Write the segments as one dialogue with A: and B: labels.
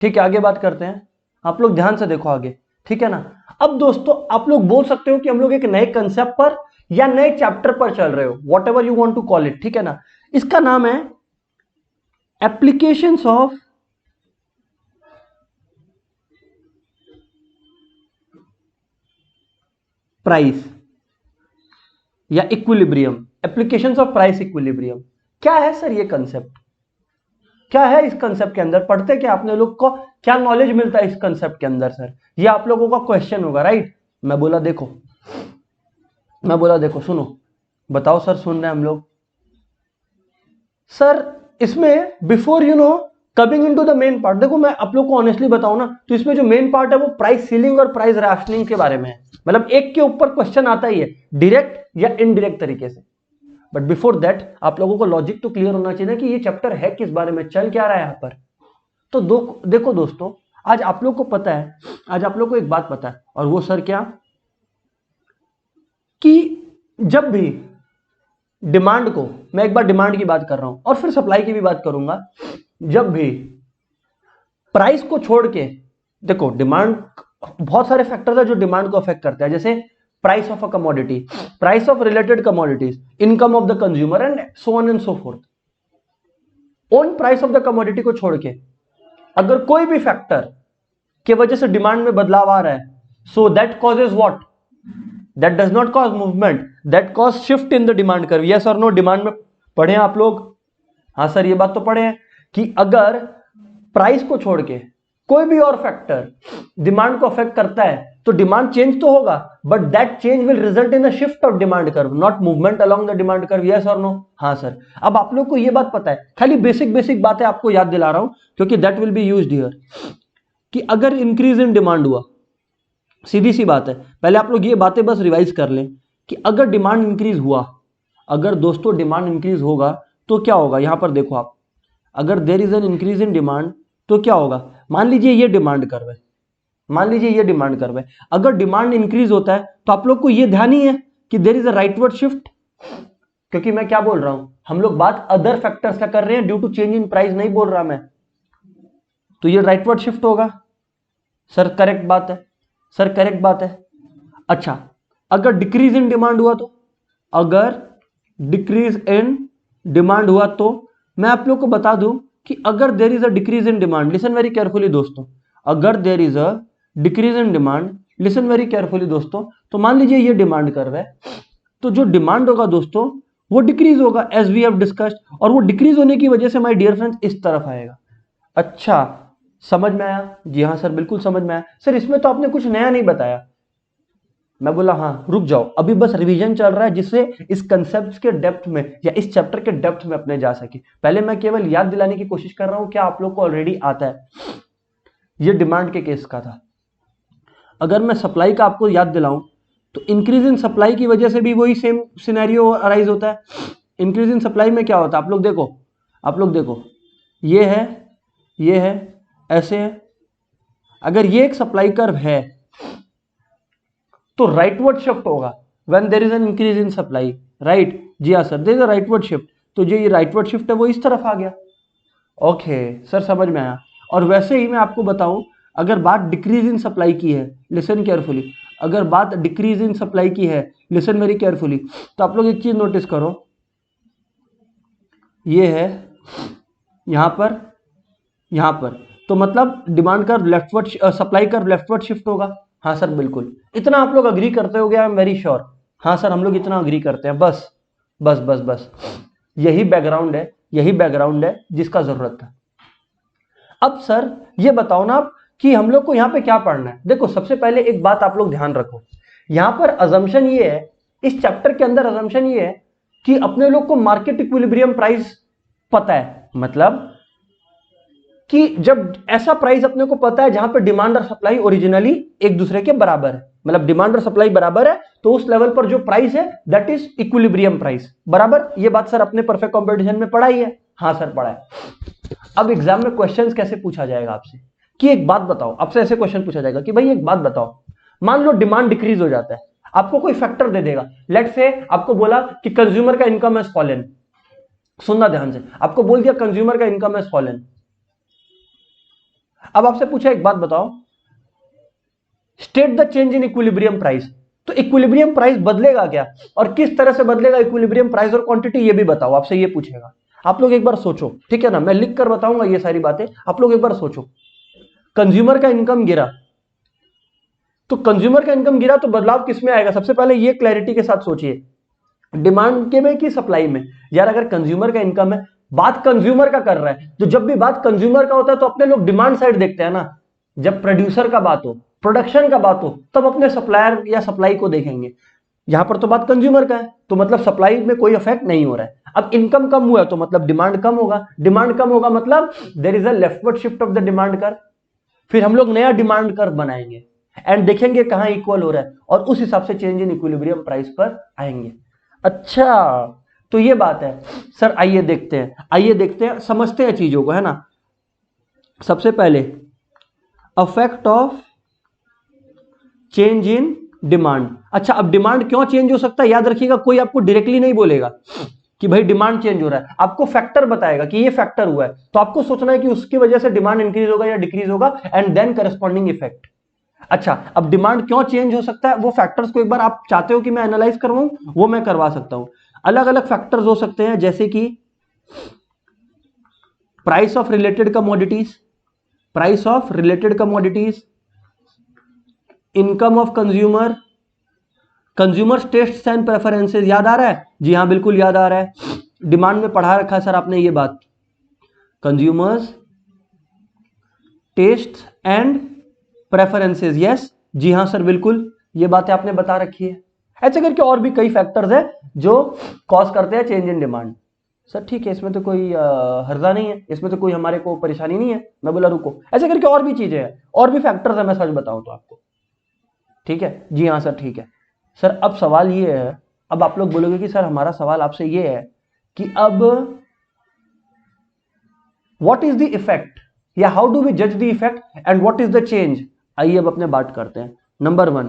A: ठीक है, आगे बात करते हैं। आप लोग ध्यान से देखो आगे, ठीक है ना। अब दोस्तों आप लोग बोल सकते हो कि हम लोग एक नए कंसेप्ट पर या नए चैप्टर पर चल रहे हो, whatever you want to call it, ठीक है ना। इसका नाम है एप्लीकेशंस ऑफ प्राइस या equilibrium, applications of price equilibrium. क्या है सर ये कंसेप्ट, क्या है इस कंसेप्ट के अंदर, पढ़ते क्या आपने लोग को, क्या नॉलेज मिलता है इस कंसेप्ट के अंदर सर, ये आप लोगों का क्वेश्चन होगा, राइट। मैं बोला देखो सुनो, बताओ सर, सुन रहे हैं हम लोग सर। इसमें before coming into the main part, देखो मैं आप लोग को ऑनेस्टली बताऊं ना, तो इसमें जो मेन पार्ट है वो प्राइस सीलिंग और प्राइस राशनिंग के बारे में है। मतलब एक के ऊपर क्वेश्चन आता ही है, डायरेक्ट या इनडायरेक्ट तरीके से। बट बिफोर दैट आप लोगों को लॉजिक तो क्लियर होना चाहिए ना कि ये चैप्टर है किस बारे में, चल क्या रहा है यहां पर। तो देखो दोस्तों, आज आप लोग को पता है, आज आप लोग को एक बात पता है, और वो सर क्या, कि जब भी डिमांड को, मैं एक बार डिमांड की बात कर रहा हूं और फिर सप्लाई की भी बात करूंगा, जब भी प्राइस को छोड़ के, देखो डिमांड, बहुत सारे फैक्टर्स है जो डिमांड को अफेक्ट करते हैं, जैसे price of a commodity, price of related commodities, income of the consumer and so on and so fourth. On price of the commodity को छोड़ के अगर कोई भी फैक्टर के वजह से डिमांड में बदलाव आ रहा है, so that causes what, that does not cause movement, that cause shift in the demand curve. Yes और नो, डिमांड में पढ़े हैं आप लोग, हाँ सर ये बात तो पढ़े हैं कि अगर प्राइस को छोड़ के कोई भी और फैक्टर डिमांड को अफेक्ट करता है तो डिमांड चेंज तो होगा, but that change will result in a shift of demand curve, not movement along the demand curve. Yes और नो, हाँ सर। अब आप लोग को ये बात पता है, खाली बेसिक बातें आपको याद दिला रहा हूं क्योंकि that will be used here, कि अगर इंक्रीज इन डिमांड हुआ, सीधी सी बात है, पहले आप लोग ये बातें बस रिवाइज कर लें कि अगर डिमांड इंक्रीज हुआ, अगर दोस्तों डिमांड इंक्रीज होगा तो क्या होगा। यहां पर देखो आप, अगर there is an increase in demand तो क्या होगा, मान लीजिए ये डिमांड कर्व है, मान लीजिए ये डिमांड कर्व है, अगर डिमांड इंक्रीज होता है तो आप लोग को ये ध्यान ही है कि there is a rightward shift, क्योंकि मैं क्या बोल रहा हूं, हम लोग बात अदर फैक्टर्स का कर रहे हैं, due to change in price नहीं बोल रहा मैं, तो ये राइटवर्ड शिफ्ट होगा। सर करेक्ट बात है, सर करेक्ट बात है। अच्छा, अगर डिक्रीज इन डिमांड हुआ तो, अगर डिक्रीज इन डिमांड हुआ तो मैं आप लोग को बता दूं कि अगर there is a decrease in demand, listen very carefully दोस्तों, अगर there is a decrease in demand, listen very carefully दोस्तों, तो मान लीजिए ये डिमांड कर्व है, तो जो डिमांड होगा दोस्तों वो डिक्रीज होगा एज वी हैव डिस्कस्ड, और वो डिक्रीज होने की वजह से माय डियर फ्रेंड्स इस तरफ आएगा। अच्छा, समझ में आया? जी हाँ सर, बिल्कुल समझ में आया। सर इसमें तो आपने कुछ नया नहीं बताया। मैं बोला हाँ रुक जाओ, अभी बस रिवीजन चल रहा है जिससे इस कंसेप्ट के डेप्थ में या इस चैप्टर के डेप्थ में अपने जा सके। पहले मैं केवल याद दिलाने की कोशिश कर रहा हूं, क्या आप लोग को ऑलरेडी आता है। ये डिमांड के केस का था। अगर मैं सप्लाई का आपको याद दिलाऊं तो इंक्रीज इन सप्लाई की वजह से भी वही सेम सिनेरियो अराइज होता है। इंक्रीज इन सप्लाई में क्या होता है, आप लोग देखो, आप लोग देखो, ये है, ये है, ऐसे है। अगर ये एक सप्लाई कर्व है तो राइटवर्ड शिफ्ट होगा when there is an increase in supply, right. जी हाँ sir, there is a rightward shift, तो जो ये राइटवर्ड शिफ्ट है वो इस तरफ आ गया। ओके सर, समझ में आया। और वैसे ही मैं आपको बताऊं, अगर बात डिक्रीज इन सप्लाई की है, लिसन केयरफुली, अगर बात डिक्रीज इन सप्लाई की है, लिसन वेरी केयरफुली, तो आप लोग एक चीज नोटिस करो, ये है यहां पर, यहां पर, तो मतलब डिमांड का लेफ्टवर्ड, सप्लाई का लेफ्टवर्ड शिफ्ट होगा। हाँ सर बिल्कुल, इतना आप लोग अग्री करते हो, आई एम वेरी श्योर। हाँ सर, हम लोग इतना अग्री करते हैं, बस बस बस बस, यही बैकग्राउंड है, यही बैकग्राउंड है जिसका जरूरत था। अब सर ये बताओ ना आप कि हम लोग को यहाँ पे क्या पढ़ना है। देखो सबसे पहले एक बात आप लोग ध्यान रखो, यहाँ पर अजम्पशन ये है, इस चैप्टर के अंदर अजम्पशन ये है कि अपने लोग को मार्केट इक्विलिब्रियम प्राइस पता है, मतलब कि जब ऐसा प्राइस अपने को पता है जहां पे डिमांड और सप्लाई ओरिजिनली एक दूसरे के बराबर है, मतलब डिमांड और सप्लाई बराबर है, तो उस लेवल पर जो प्राइस है दैट इज इक्विलिब्रियम प्राइस, बराबर। ये बात सर अपने परफेक्ट कंपटीशन में पढ़ाई है। हाँ सर पढ़ा है। अब एग्जाम में क्वेश्चंस कैसे पूछा जाएगा आपसे, कि एक बात बताओ, आपसे ऐसे क्वेश्चन पूछा जाएगा कि भाई एक बात बताओ, मान लो डिमांड डिक्रीज हो जाता है, आपको कोई फैक्टर दे देगा, लेट्स से आपको बोला कि कंज्यूमर का इनकम हैज फॉलन, सुनना ध्यान से, आपको बोल दिया कंज्यूमर का इनकम हैज फॉलन, अब आपसे पूछा एक बात बताओ, state the change in equilibrium price, तो इक्विलिब्रियम प्राइस बदलेगा क्या और किस तरह से बदलेगा इक्विलिब्रियम प्राइस और क्वांटिटी, ये भी बताओ, आपसे ये पूछेगा। आप लोग एक बार सोचो, ठीक है ना, मैं लिख कर बताऊंगा ये सारी बातें, आप लोग एक बार सोचो। कंज्यूमर का इनकम गिरा, तो कंज्यूमर का इनकम गिरा तो बदलाव किस में आएगा, सबसे पहले ये क्लैरिटी के साथ सोचिए, डिमांड के में कि सप्लाई में। यार अगर कंज्यूमर का इनकम है, बात कंज्यूमर का कर रहा है, तो जब भी बात कंज्यूमर का होता है तो अपने लोग डिमांड साइड देखते हैं ना। जब प्रोड्यूसर का बात हो, प्रोडक्शन का बात हो, तब अपने सप्लायर या सप्लाई को देखेंगे। यहां पर तो बात कंज्यूमर का है, तो मतलब सप्लाई में कोई इफेक्ट नहीं हो रहा है। अब इनकम कम हुआ है तो मतलब डिमांड कम होगा, डिमांड कम होगा मतलब there is a leftward shift of the demand curve. फिर हम लोग नया डिमांड कर्व बनाएंगे एंड देखेंगे कहां इक्वल हो रहा है, और उस हिसाब से चेंज इन इक्विलिब्रियम प्राइस पर आएंगे। अच्छा, तो ये बात है सर। आइए देखते हैं, आइए देखते हैं, समझते हैं चीजों को, है ना। सबसे पहले affect of change in demand. अच्छा, अब डिमांड क्यों चेंज हो सकता है, याद रखिएगा, कोई आपको डायरेक्टली नहीं बोलेगा कि भाई डिमांड चेंज हो रहा है, आपको फैक्टर बताएगा कि ये फैक्टर हुआ है, तो आपको सोचना है कि उसकी वजह से डिमांड इंक्रीज होगा या डिक्रीज होगा, एंड देन करस्पॉन्डिंग इफेक्ट। अच्छा, अब डिमांड क्यों चेंज हो सकता है, वो फैक्टर्स को एक बार आप चाहते हो कि मैं एनालाइज करवाऊं, वो मैं करवा सकता हूं। अलग अलग फैक्टर्स हो सकते हैं, जैसे कि price of related commodities, price of related commodities, income of consumer, consumers tests and preferences. याद आ रहा है? जी हाँ, बिल्कुल याद आ रहा है, डिमांड में पढ़ा रखा है सर आपने ये बात, consumers taste and preferences. Yes, जी हाँ सर, बिल्कुल ये बातें आपने बता रखी है। ऐसे करके और भी कई फैक्टर्स हैं जो कॉज करते हैं चेंज इन डिमांड। सर ठीक है, इसमें तो कोई हर्जा नहीं है, इसमें तो कोई हमारे को परेशानी नहीं है। मैं बोला रुको, ऐसे करके और भी चीजें हैं, और भी फैक्टर्स है, मैं सच बताऊं तो आपको। ठीक है, जी हाँ सर, ठीक है सर। अब सवाल ये है, अब आप लोग बोलोगे कि सर हमारा सवाल आपसे ये है कि अब व्हाट इज द इफेक्ट, या हाउ डू वी जज the effect and what is the change. आइए अब अपने बात करते हैं। नंबर 1,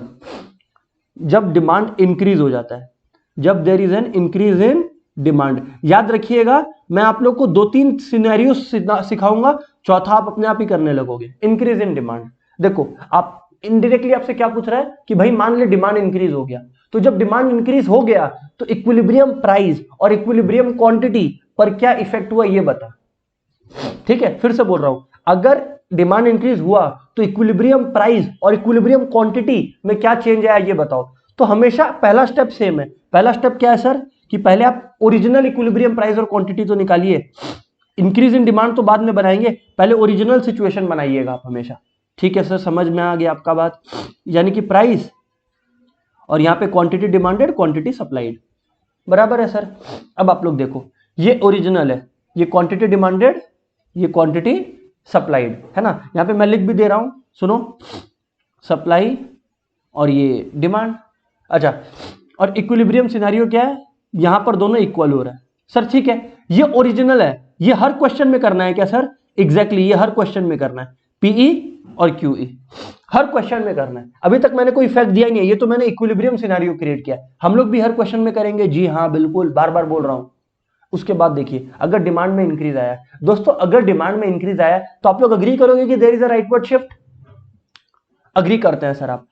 A: जब डिमांड इंक्रीज हो जाता है, जब there is an increase in demand. याद रखिएगा, मैं आप लोग को 2-3 सिनेरियो सिखाऊंगा, चौथा आप अपने आप ही करने लगोगे। इंक्रीज इन डिमांड, देखो आप इनडायरेक्टली आपसे क्या पूछ रहा है कि भाई मान ले डिमांड इंक्रीज हो गया, तो जब डिमांड इंक्रीज हो गया तो इक्विलिब्रियम प्राइस और इक्विलिब्रियम क्वांटिटी पर क्या इफेक्ट हुआ ये बता। ठीक है, फिर से बोल रहा हूं, अगर डिमांड इंक्रीज हुआ तो इक्विलिब्रियम प्राइस और इक्विलिब्रियम क्वांटिटी में क्या चेंज आया ये बताओ। तो हमेशा पहला स्टेप सेम है। पहला स्टेप क्या है सर, कि पहले आप ओरिजिनल इक्विलिब्रियम प्राइस और क्वांटिटी तो निकालिए, इंक्रीज इन डिमांड तो बाद में बनाएंगे, पहले ओरिजिनल सिचुएशन बनाइएगा आप हमेशा। ठीक है सर, समझ में आ गया आपका बात, यानी कि प्राइस और यहां पे क्वांटिटी डिमांडेड, क्वांटिटी सप्लाइड, बराबर है सर। अब आप लोग देखो, ये ओरिजिनल है, ये क्वांटिटी डिमांडेड, ये क्वांटिटी सप्लाइड, है ना। यहां पे मैं लिख भी दे रहा हूं, सुनो, सप्लाई और ये डिमांड। अच्छा, और इक्विलिब्रियम सिनेरियो क्या है, यहां पर दोनों इक्वल हो रहा है सर। ठीक है, ये ओरिजिनल है, ये हर क्वेश्चन में करना है क्या सर, एग्जैक्टली ये हर क्वेश्चन में करना है, पीई और क्यूई हर क्वेश्चन में करना है। अभी तक मैंने कोई इफेक्ट दिया नहीं है, ये तो मैंने इक्विलिब्रियम सिनेरियो क्रिएट किया, हम लोग भी हर क्वेश्चन में करेंगे। जी हाँ बिल्कुल, बार बार बोल रहा हूं। उसके बाद देखिए, अगर डिमांड में इंक्रीज आया, दोस्तों अगर डिमांड में इंक्रीज आया तो आप लोग अग्री करोगे कि there is a rightward shift. Agree करते हैं सर आप,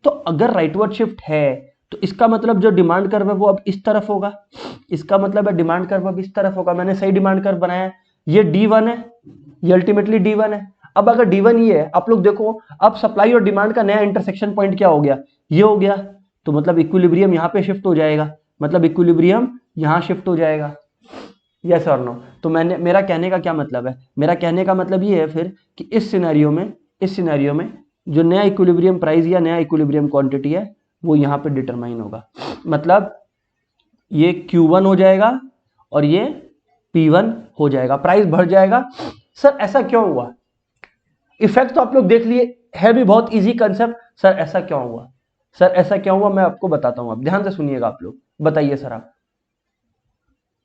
A: तो अगर राइटवर्ड शिफ्ट है तो इसका मतलब जो डिमांड कर्व है वो अब इस तरफ होगा, इसका मतलब है डिमांड कर्व अब इस तरफ होगा। मैंने सही डिमांड कर्व बनाया है, ये D1 है, ये अल्टीमेटली D1 है। अब अगर D1 ये है, आप लोग देखो, अब सप्लाई और डिमांड का नया इंटरसेक्शन पॉइंट क्या हो गया, ये हो गया, तो मतलब इक्विलिब्रियम यहां पे शिफ्ट हो जाएगा, मतलब इक्विलिब्रियम यहां शिफ्ट हो जाएगा। यस और नो। तो मैंने, मेरा कहने का क्या मतलब है, मेरा कहने का मतलब ये है फिर कि इस सिनेरियो में जो नया इक्विलिब्रियम प्राइस या नया इक्विलिब्रियम क्वांटिटी है वो यहां पे डिटरमाइन होगा, मतलब ये Q1 हो जाएगा और ये P1 हो जाएगा, प्राइस बढ़ जाएगा। सर ऐसा क्यों हुआ, इफेक्ट तो आप लोग देख लिए, है भी बहुत इजी कंसेप्ट। सर ऐसा क्यों हुआ, सर ऐसा क्यों हुआ, मैं आपको बताता हूं, आप ध्यान से सुनिएगा, आप लोग बताइए सर आप।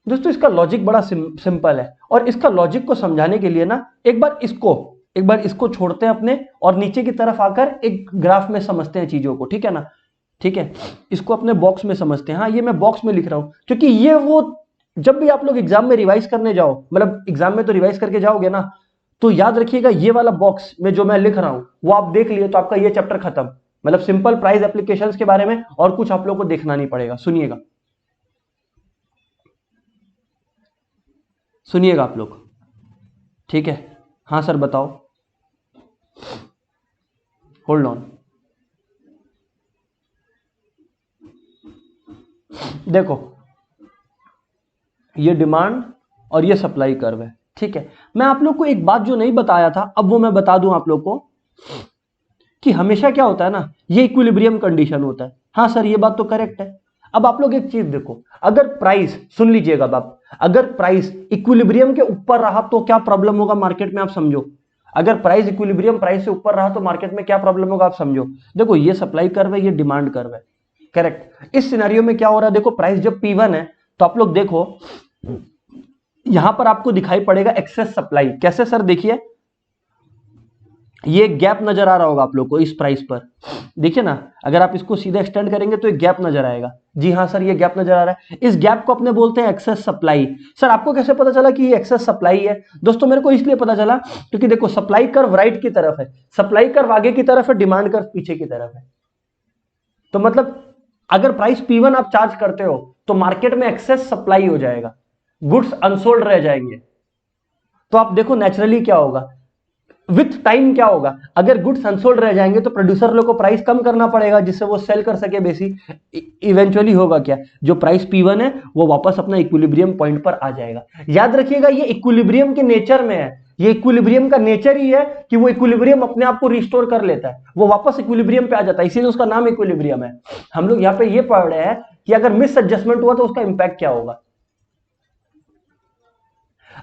A: दोस्तों इसका लॉजिक बड़ा सिंपल है, और इसका लॉजिक को समझाने के लिए ना एक बार इसको छोड़ते हैं अपने, और नीचे की तरफ आकर एक ग्राफ में समझते हैं चीजों को, ठीक है ना। ठीक है, इसको अपने बॉक्स में समझते हैं। हाँ, ये मैं बॉक्स में लिख रहा हूं क्योंकि ये वो, जब भी आप लोग एग्जाम में रिवाइज करने जाओ, मतलब एग्जाम में तो रिवाइज करके जाओगे ना, तो याद रखिएगा ये वाला बॉक्स में जो मैं लिख रहा हूं वो आप देख लिए तो आपका ये चैप्टर खत्म। मतलब सिंपल प्राइस एप्लीकेशंस के बारे में और कुछ आप लोगों को देखना नहीं पड़ेगा। सुनिएगा सुनिएगा आप लोग, ठीक है। हाँ सर बताओ, होल्ड ऑन। देखो ये डिमांड और ये सप्लाई कर्व है, ठीक है। मैं आप लोग को एक बात जो नहीं बताया था अब वो मैं बता दूं आप लोग को कि हमेशा क्या होता है ना, ये इक्विलिब्रियम कंडीशन होता है। हाँ सर ये बात तो करेक्ट है। अब आप लोग एक चीज देखो, अगर प्राइस, सुन लीजिएगा आप, अगर प्राइस इक्विलिब्रियम के ऊपर रहा तो क्या प्रॉब्लम होगा मार्केट में, आप समझो। अगर प्राइस इक्विलिब्रियम प्राइस से ऊपर रहा तो मार्केट में क्या प्रॉब्लम होगा, आप समझो। देखो ये सप्लाई कर्व है, ये डिमांड कर्व है, करेक्ट। इस सिनेरियो में क्या हो रहा है, देखो प्राइस जब P1 है तो आप लोग देखो यहां पर आपको दिखाई पड़ेगा एक्सेस सप्लाई। कैसे सर, देखिए ये गैप नजर आ रहा होगा आप लोग को इस प्राइस पर, देखिए ना। अगर आप इसको सीधा एक्सटेंड करेंगे तो एक गैप नजर आएगा। जी हाँ सर ये गैप नजर आ रहा है। इस गैप को अपने बोलते हैं एक्सेस सप्लाई। सर आपको कैसे पता चला कि ये एक्सेस सप्लाई है? दोस्तों मेरे को इसलिए पता चला क्योंकि देखो सप्लाई कर्व राइट की तरफ है, सप्लाई कर्व आगे की तरफ है, डिमांड कर्व पीछे की तरफ है। तो मतलब अगर प्राइस P1 आप चार्ज करते हो तो मार्केट में एक्सेस सप्लाई हो जाएगा, गुड्स अनसोल्ड रह जाएंगे। तो आप देखो नेचुरली क्या होगा, विथ टाइम क्या होगा, अगर गुड्स अनसोल्ड रह जाएंगे तो प्रोड्यूसर लोग को प्राइस कम करना पड़ेगा जिससे वो सेल कर सके बेसी। इवेंचुअली होगा क्या, जो प्राइस P1 है वो वापस अपना इक्विलिब्रियम पॉइंट पर आ जाएगा। याद रखिएगा ये इक्विलिब्रियम के नेचर में है, ये इक्विलिब्रियम का नेचर ही है कि वो इक्विलिब्रियम अपने आप को रिस्टोर कर लेता है, वो वापस इक्विलिब्रियम पे आ जाता है, इसीलिए उसका नाम इक्विलिब्रियम है। हम लोग यहाँ पे ये पढ़ रहे हैं कि अगर मिस एडजस्टमेंट हुआ तो उसका इंपैक्ट क्या होगा,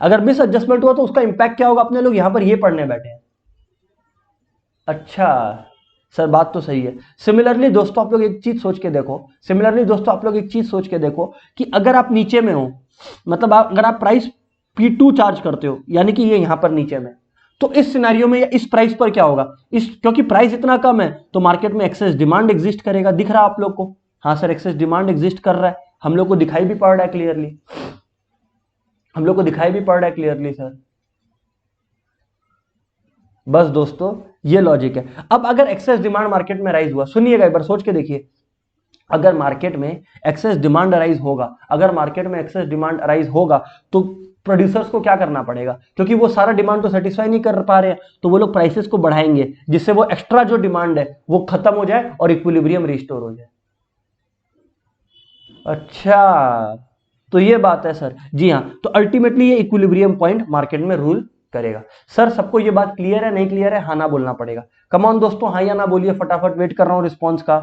A: अगर मिस एडजस्टमेंट हुआ तो उसका इंपैक्ट क्या होगा, अपने लोग यहां पर ये पढ़ने बैठे हैं। अच्छा सर बात तो सही है। सिमिलरली दोस्तों आप लोग एक चीज सोच के देखो, सिमिलरली दोस्तों आप लोग एक चीज सोच के देखो कि अगर आप नीचे में हो, मतलब अगर आप प्राइस P2 चार्ज करते हो, यानी कि ये यहां पर नीचे में, तो इस सिनेरियो में या इस प्राइस पर क्या होगा, इस क्योंकि प्राइस इतना कम है तो मार्केट में एक्सेस डिमांड एग्जिस्ट करेगा। दिख रहा है आप लोग को? हाँ सर एक्सेस डिमांड एग्जिस्ट कर रहा है, हम लोग को दिखाई भी पड़ रहा है क्लियरली, हम लोग को दिखाई भी पड़ रहा है क्लियरली सर। बस दोस्तों ये लॉजिक है। अब अगर एक्सेस डिमांड मार्केट में राइज हुआ, सुनिएगा एक बार सोच के देखिए, अगर मार्केट में एक्सेस डिमांड अराइज होगा, अगर मार्केट में एक्सेस डिमांड अराइज होगा तो प्रोड्यूसर्स को क्या करना पड़ेगा, क्योंकि वो सारा डिमांड तो सेटिस्फाई नहीं कर पा रहे हैं, तो वो लोग प्राइसेस को बढ़ाएंगे जिससे वो एक्स्ट्रा जो डिमांड है वो खत्म हो जाए और इक्विलिब्रियम रिस्टोर हो जाए। अच्छा तो ये बात है सर। जी हाँ, तो अल्टीमेटली ये इक्विलिब्रियम पॉइंट मार्केट में रूल करेगा। सर सबको ये बात क्लियर है, नहीं क्लियर है? हाँ ना बोलना पड़ेगा। कम ऑन दोस्तों, हाँ या ना बोलिए फटाफट, वेट कर रहा हूं रिस्पॉन्स का।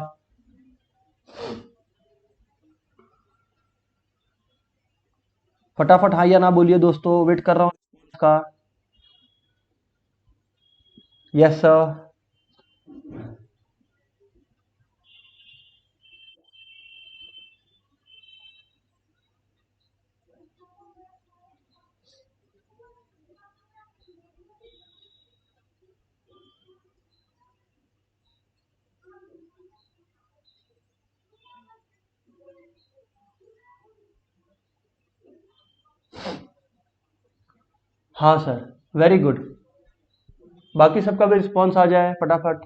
A: फटाफट हाँ या ना बोलिए दोस्तों, वेट कर रहा हूं रिस्पॉन्स का। Yes sir. हाँ सर वेरी गुड, बाकी सबका भी रिस्पॉन्स आ जाए फटाफट।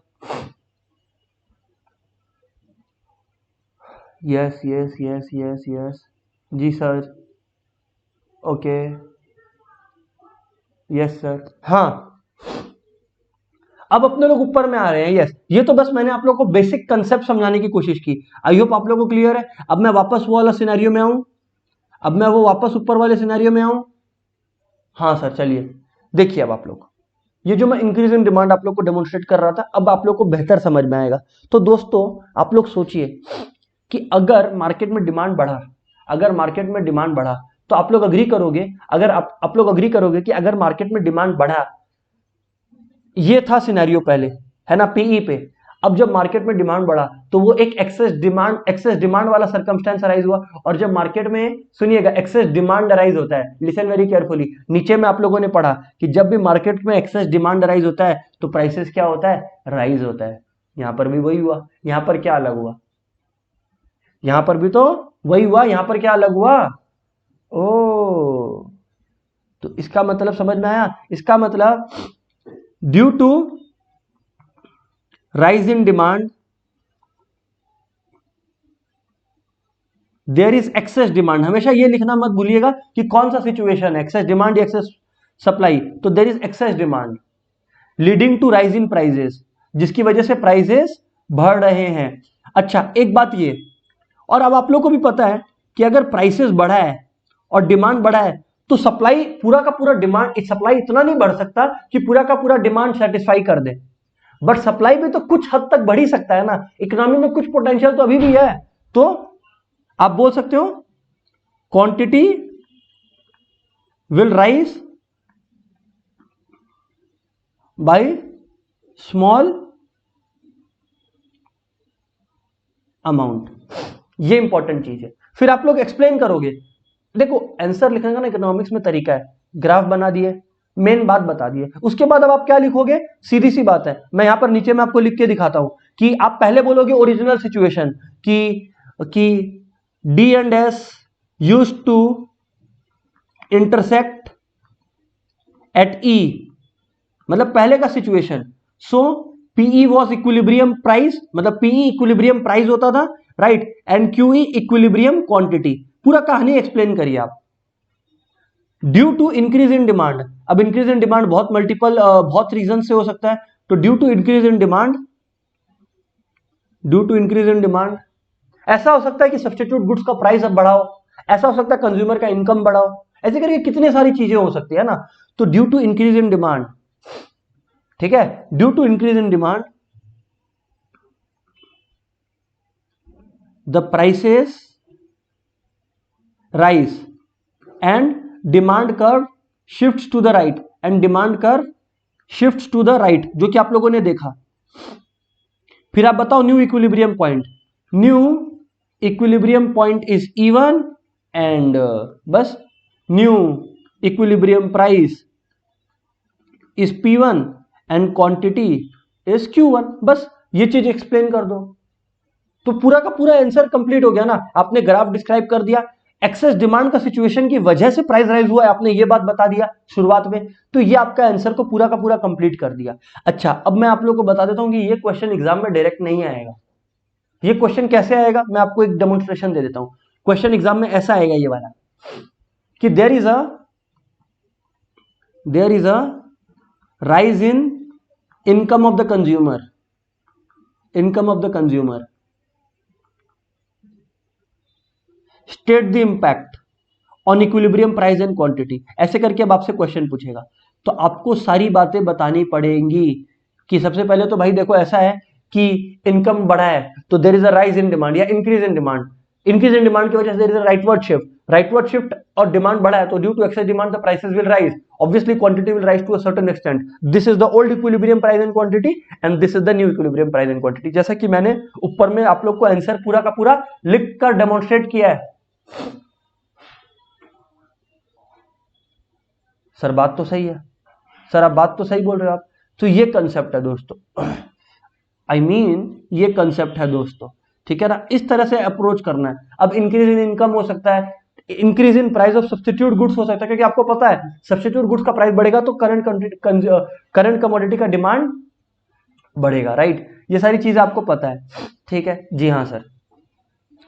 A: Yes yes yes yes yes, जी सर, ओके, यस सर। हाँ अब अपने लोग ऊपर में आ रहे हैं। यस, ये तो बस मैंने आप लोग को बेसिक कंसेप्ट समझाने की कोशिश की। आई होप आप लोगों को क्लियर है। अब मैं वापस वो वाला सिनेरियो में आऊं, अब मैं वो वापस ऊपर वाले सिनेरियो में आऊं। हाँ सर चलिए देखिए, अब आप लोग ये जो मैं इंक्रीज इन डिमांड आप लोग को डेमोन्स्ट्रेट कर रहा था अब आप लोग को बेहतर समझ में आएगा। तो दोस्तों आप लोग सोचिए कि अगर मार्केट में डिमांड बढ़ा, अगर मार्केट में डिमांड बढ़ा तो आप लोग अग्री करोगे, अगर आप लोग अग्री करोगे कि अगर मार्केट में डिमांड बढ़ा, ये था सिनेरियो पहले, है ना, पीई पे। अब जब मार्केट में डिमांड बढ़ा तो वो एक एक्सेस डिमांड वाला सर्कमस्टेंस अराइज हुआ। और जब मार्केट में, सुनिएगा, एक्सेस डिमांड अराइज होता है, लिसन वेरी केयरफुली, नीचे में आप लोगों ने पढ़ा कि जब भी मार्केट में एक्सेस डिमांड अराइज होता है तो प्राइसेस क्या होता है, राइज होता है। यहां पर भी वही हुआ। यहां पर क्या अलग हुआ, यहां पर भी तो वही हुआ, यहां पर क्या अलग हुआ? ओ तो इसका मतलब समझ में आया, इसका मतलब due to rise in demand there is excess demand. हमेशा ये लिखना मत भूलिएगा कि कौन सा सिचुएशन है, एक्सेस डिमांड या एक्सेस सप्लाई। तो there is excess demand leading to rise in prices, जिसकी वजह से प्राइजेस बढ़ रहे हैं। अच्छा एक बात ये, और अब आप लोग को भी पता है कि अगर प्राइसेस बढ़ा है और डिमांड बढ़ा है तो सप्लाई पूरा का पूरा डिमांड, सप्लाई इतना नहीं बढ़ सकता कि पूरा का पूरा डिमांड सेटिस्फाई कर दे, बट सप्लाई भी तो कुछ हद तक बढ़ ही सकता है ना, इकोनॉमी में कुछ पोटेंशियल तो अभी भी है। तो आप बोल सकते हो quantity will rise by small amount, ये इंपॉर्टेंट चीज है। फिर आप लोग एक्सप्लेन करोगे, देखो आंसर लिखने का ना इकोनॉमिक्स में तरीका है, ग्राफ बना दिए, मेन बात बता दिए, उसके बाद अब आप क्या लिखोगे, सीधी सी बात है, मैं यहां पर नीचे में आपको लिख के दिखाता हूं कि आप पहले बोलोगे ओरिजिनल सिचुएशन कि D and S used to intersect at E, मतलब पहले का situation. So PE was equilibrium price, मतलब पीई इक्विलिब्रियम प्राइस होता था, right, and QE equilibrium quantity. पूरा कहानी एक्सप्लेन करिए आप। Due to increase in demand, अब इंक्रीज इन डिमांड बहुत मल्टीपल बहुत रीजन से हो सकता है, तो due to increase in demand, due to increase in demand ऐसा हो सकता है कि सब्स्टिट्यूट गुड्स का प्राइस अब बढ़ाओ, ऐसा हो सकता है कंज्यूमर का इनकम बढ़ाओ, ऐसे करके कितनी सारी चीजें हो सकती है ना। तो due to increase in demand, ठीक है, due to increase in demand the prices rise and demand curve shifts to the right, and demand curve shifts to the right, जो कि आप लोगों ने देखा। फिर आप बताओ new equilibrium point, new equilibrium point is E1 and बस new equilibrium price is P1 and quantity is Q1, बस ये चीज एक्सप्लेन कर दो तो पूरा का पूरा आंसर कंप्लीट हो गया ना। आपने ग्राफ डिस्क्राइब कर दिया, एक्सेस डिमांड का सिचुएशन की वजह से प्राइस राइज हुआ है, आपने ये बात बता दिया शुरुआत में, तो ये आपका आंसर को पूरा का पूरा कंप्लीट कर दिया। अच्छा अब मैं आप लोगों को बता देता हूं कि ये क्वेश्चन एग्जाम में डायरेक्ट नहीं आएगा। ये क्वेश्चन कैसे आएगा, मैं आपको एक डेमोन्स्ट्रेशन दे देता हूं। क्वेश्चन एग्जाम में ऐसा आएगा ये वाला कि there is a rise in income of the consumer, income of the consumer, state the impact on equilibrium price and quantity, ऐसे करके अब आपसे क्वेश्चन पूछेगा। तो आपको सारी बातें बतानी पड़ेंगी कि सबसे पहले तो भाई देखो ऐसा है कि इनकम बढ़ा है तो there is a rise in demand या increase in demand, increase in demand की वजह से there is a rightward shift और डिमांड बढ़ा है तो due to excess demand the prices will rise, obviously quantity will rise to a certain extent, this is the old equilibrium price and quantity and this is the new equilibrium price and quantity. जैसा कि मैंने ऊपर में आप लोग को answer पूरा का पूरा लिख कर डेमोन्स्ट्रेट किया है। सर बात तो सही है, सर आप बात तो सही बोल रहे हो आप, तो ये कंसेप्ट है दोस्तों, ये कंसेप्ट है दोस्तों, ठीक है ना, इस तरह से अप्रोच करना है। अब इंक्रीज इन इनकम हो सकता है, increase in price of substitute goods हो सकता है, क्योंकि आपको पता है सब्स्टिट्यूट गुड्स का प्राइस बढ़ेगा तो करंट कमोडिटी का डिमांड बढ़ेगा, राइट, ये सारी चीजें आपको पता है, ठीक है जी हाँ सर।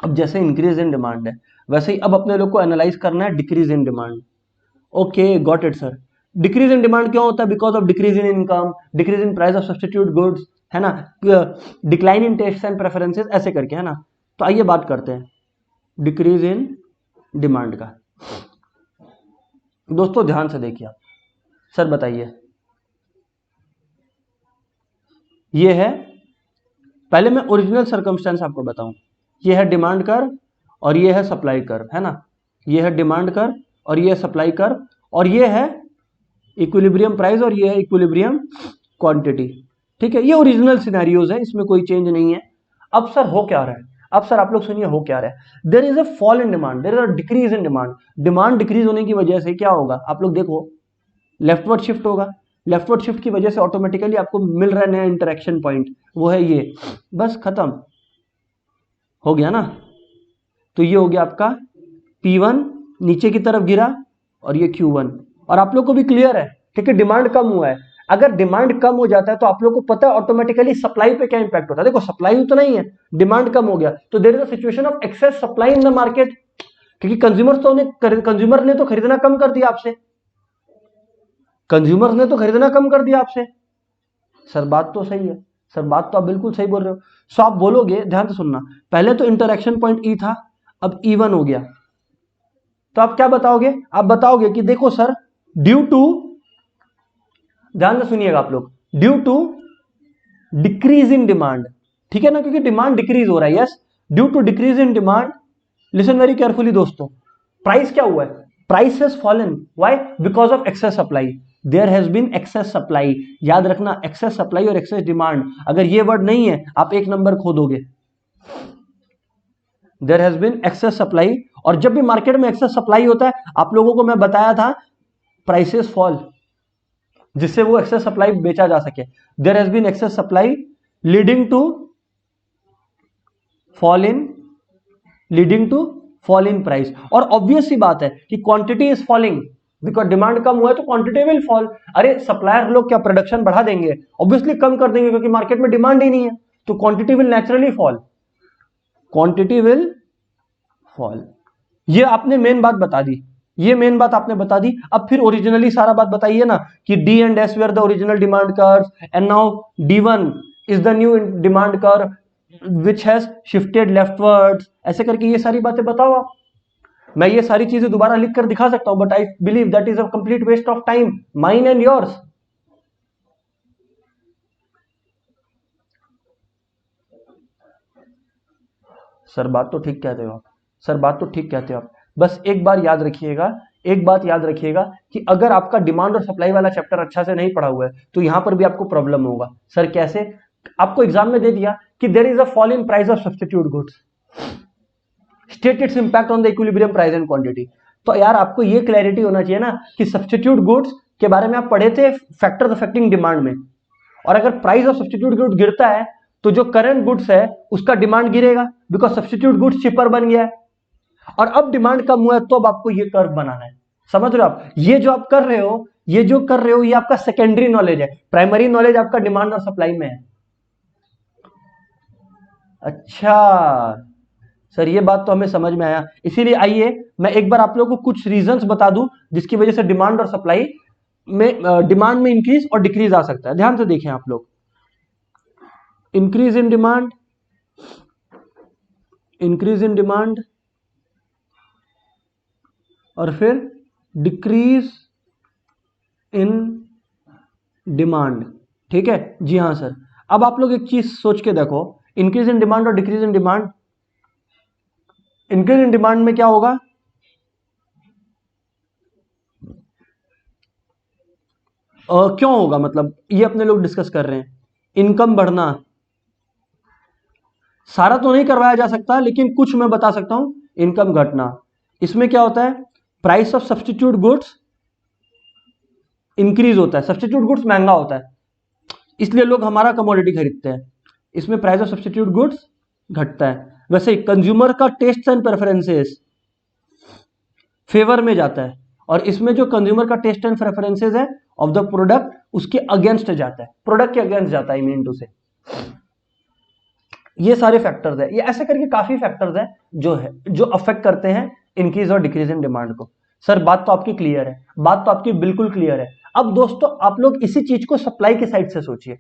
A: अब जैसे इंक्रीज इन डिमांड है वैसे ही अब अपने लोग को एनालाइज करना है decrease in demand. Okay got it sir, decrease in demand क्यों होता है, because of decrease in income, decrease in price of substitute goods, है ना, decline in taste and preferences, ऐसे करके, है ना। तो आइए बात करते हैं डिक्रीज इन डिमांड का। दोस्तों ध्यान से देखिए आप, सर बताइए, ये है, पहले मैं ओरिजिनल सर्कमस्टेंस आपको बताऊं, ये है डिमांड कर्व और ये है सप्लाई कर्व, है ना, ये है डिमांड कर्व और ये है सप्लाई कर्व और ये है इक्विलिब्रियम प्राइस और ये है इक्विलिब्रियम क्वांटिटी, ठीक है, ये ओरिजिनल सिनेरियोज है, इसमें कोई चेंज नहीं है। अब सर हो क्या रहा है, अब सर आप लोग सुनिए हो क्या रहा है, there is a fall in demand, there is a decrease in demand, demand decrease होने की वजह से क्या होगा, आप लोग देखो लेफ्टवर्ड शिफ्ट होगा, लेफ्टवर्ड शिफ्ट की वजह से ऑटोमेटिकली आपको मिल रहा है नया इंटरेक्शन पॉइंट, वो है ये, बस खत्म हो गया ना। तो ये हो गया आपका P1 नीचे की तरफ गिरा और ये Q1 और आप लोग को भी क्लियर है, ठीक है, डिमांड कम हुआ है। अगर डिमांड कम हो जाता है तो आप लोग को पता है ऑटोमेटिकली सप्लाई पे क्या इंपैक्ट होता है। देखो सप्लाई उतना ही है, डिमांड कम हो गया तो there is a situation of excess supply in the market, क्योंकि कंज्यूमर ने तो खरीदना कम कर दिया आपसे, कंज्यूमर ने तो खरीदना कम कर दिया आपसे। सर बात तो सही है, सर बात तो आप बिल्कुल सही बोल रहे हो। सो आप बोलोगे, ध्यान से सुनना, पहले तो इंटरेक्शन पॉइंट ई था, अब E1 हो गया, तो आप क्या बताओगे? आप बताओगे कि देखो सर, ड्यू टू, ध्यान से सुनिएगा आप लोग, due to decrease in demand, ठीक है ना, क्योंकि डिमांड डिक्रीज हो रहा है, yes, due to decrease in demand, listen very carefully दोस्तों, प्राइस क्या हुआ है? Price has fallen, why? Because of excess supply, there has been excess supply. याद रखना, एक्सेस सप्लाई और एक्सेस डिमांड, अगर ये वर्ड नहीं है आप एक नंबर खो दोगे। There has been excess supply, और जब भी मार्केट में एक्सेस सप्लाई होता है, आप लोगों को मैं बताया था, प्राइसेस फॉल, जिससे वो एक्सेस सप्लाई बेचा जा सके। There has been excess supply leading to fall in price, और ऑब्वियस सी बात है कि quantity is falling, because demand कम हुआ है तो क्वांटिटी विल फॉल। अरे सप्लायर लोग क्या प्रोडक्शन बढ़ा देंगे? ऑब्वियसली कम कर देंगे, क्योंकि मार्केट में डिमांड ही नहीं है, तो quantity will naturally fall, quantity will fall. ये आपने मेन बात बता दी, ये मेन बात आपने बता दी। अब फिर ओरिजिनली सारा बात बताइए ना, कि D and S where the original demand curve, and now D1 is the new demand curve which has shifted leftwards, ऐसे करके ये सारी बातें बताओ आप। मैं ये सारी चीजें दोबारा लिख कर दिखा सकता हूं, but I believe that is a complete waste of time, mine and yours. Sir बात तो ठीक कहते हो आप, सर बात तो ठीक कहते हो आप, बस एक बार याद रखिएगा, एक बात याद रखिएगा कि अगर आपका डिमांड और सप्लाई वाला चैप्टर अच्छा से नहीं पढ़ा हुआ है तो यहां पर भी आपको प्रॉब्लम होगा। सर कैसे? आपको एग्जाम में दे दिया कि there is a fall in price of substitute goods, state its impact on the equilibrium price and quantity. तो यार आपको ये क्लैरिटी होना चाहिए ना कि सब्स्टिट्यूट गुड्स के बारे में आप पढ़े थे फैक्टर्स अफेक्टिंग डिमांड में, और अगर प्राइस ऑफ सब्स्टिट्यूट गुड्स गिरता है तो जो करंट गुड्स है उसका डिमांड गिरेगा, बिकॉज सब्स्टिट्यूट गुड्स चिपर बन गया है, और अब डिमांड कम हुआ है तो अब आपको ये कर्व बनाना है। समझ रहे हो आप? ये जो आप कर रहे हो, ये जो कर रहे हो, ये आपका सेकेंडरी नॉलेज है, प्राइमरी नॉलेज आपका डिमांड और सप्लाई में है। अच्छा सर, ये बात तो हमें समझ में आया, इसीलिए आइए मैं एक बार आप लोगों को कुछ रीजंस बता दूं जिसकी वजह से डिमांड और सप्लाई में, डिमांड में इंक्रीज और डिक्रीज आ सकता है। ध्यान से देखें आप लोग, increase in demand, increase in demand, और फिर डिक्रीज इन डिमांड, ठीक है जी हाँ सर। अब आप लोग एक चीज सोच के देखो, इंक्रीज इन डिमांड और decrease in demand, increase in demand में क्या होगा? क्यों होगा, मतलब ये अपने लोग डिस्कस कर रहे हैं, इनकम बढ़ना, सारा तो नहीं करवाया जा सकता लेकिन कुछ मैं बता सकता हूं, इनकम घटना। इसमें क्या होता है? Price of substitute goods increase होता है, सब्स्टिट्यूट गुड्स महंगा होता है इसलिए लोग हमारा कमोडिटी खरीदते हैं, इसमें प्राइस ऑफ सब्स्टिट्यूट गुड्स घटता है। वैसे ही कंज्यूमर का टेस्ट एंड प्रेफरेंसेस फेवर में जाता है, और इसमें जो कंज्यूमर का टेस्ट एंड प्रेफरेंसेस है ऑफ द प्रोडक्ट उसके अगेंस्ट जाता है, प्रोडक्ट के अगेंस्ट जाता है, मीन टू से। ये सारे फैक्टर्स है, ये ऐसे करके काफी फैक्टर्स है जो अफेक्ट करते हैं इंक्रीज और डिक्रीज इन डिमांड को। सर बात तो आपकी क्लियर है, बात तो आपकी बिल्कुल क्लियर है। अब दोस्तों आप लोग इसी चीज को सप्लाई के साइड से सोचिए,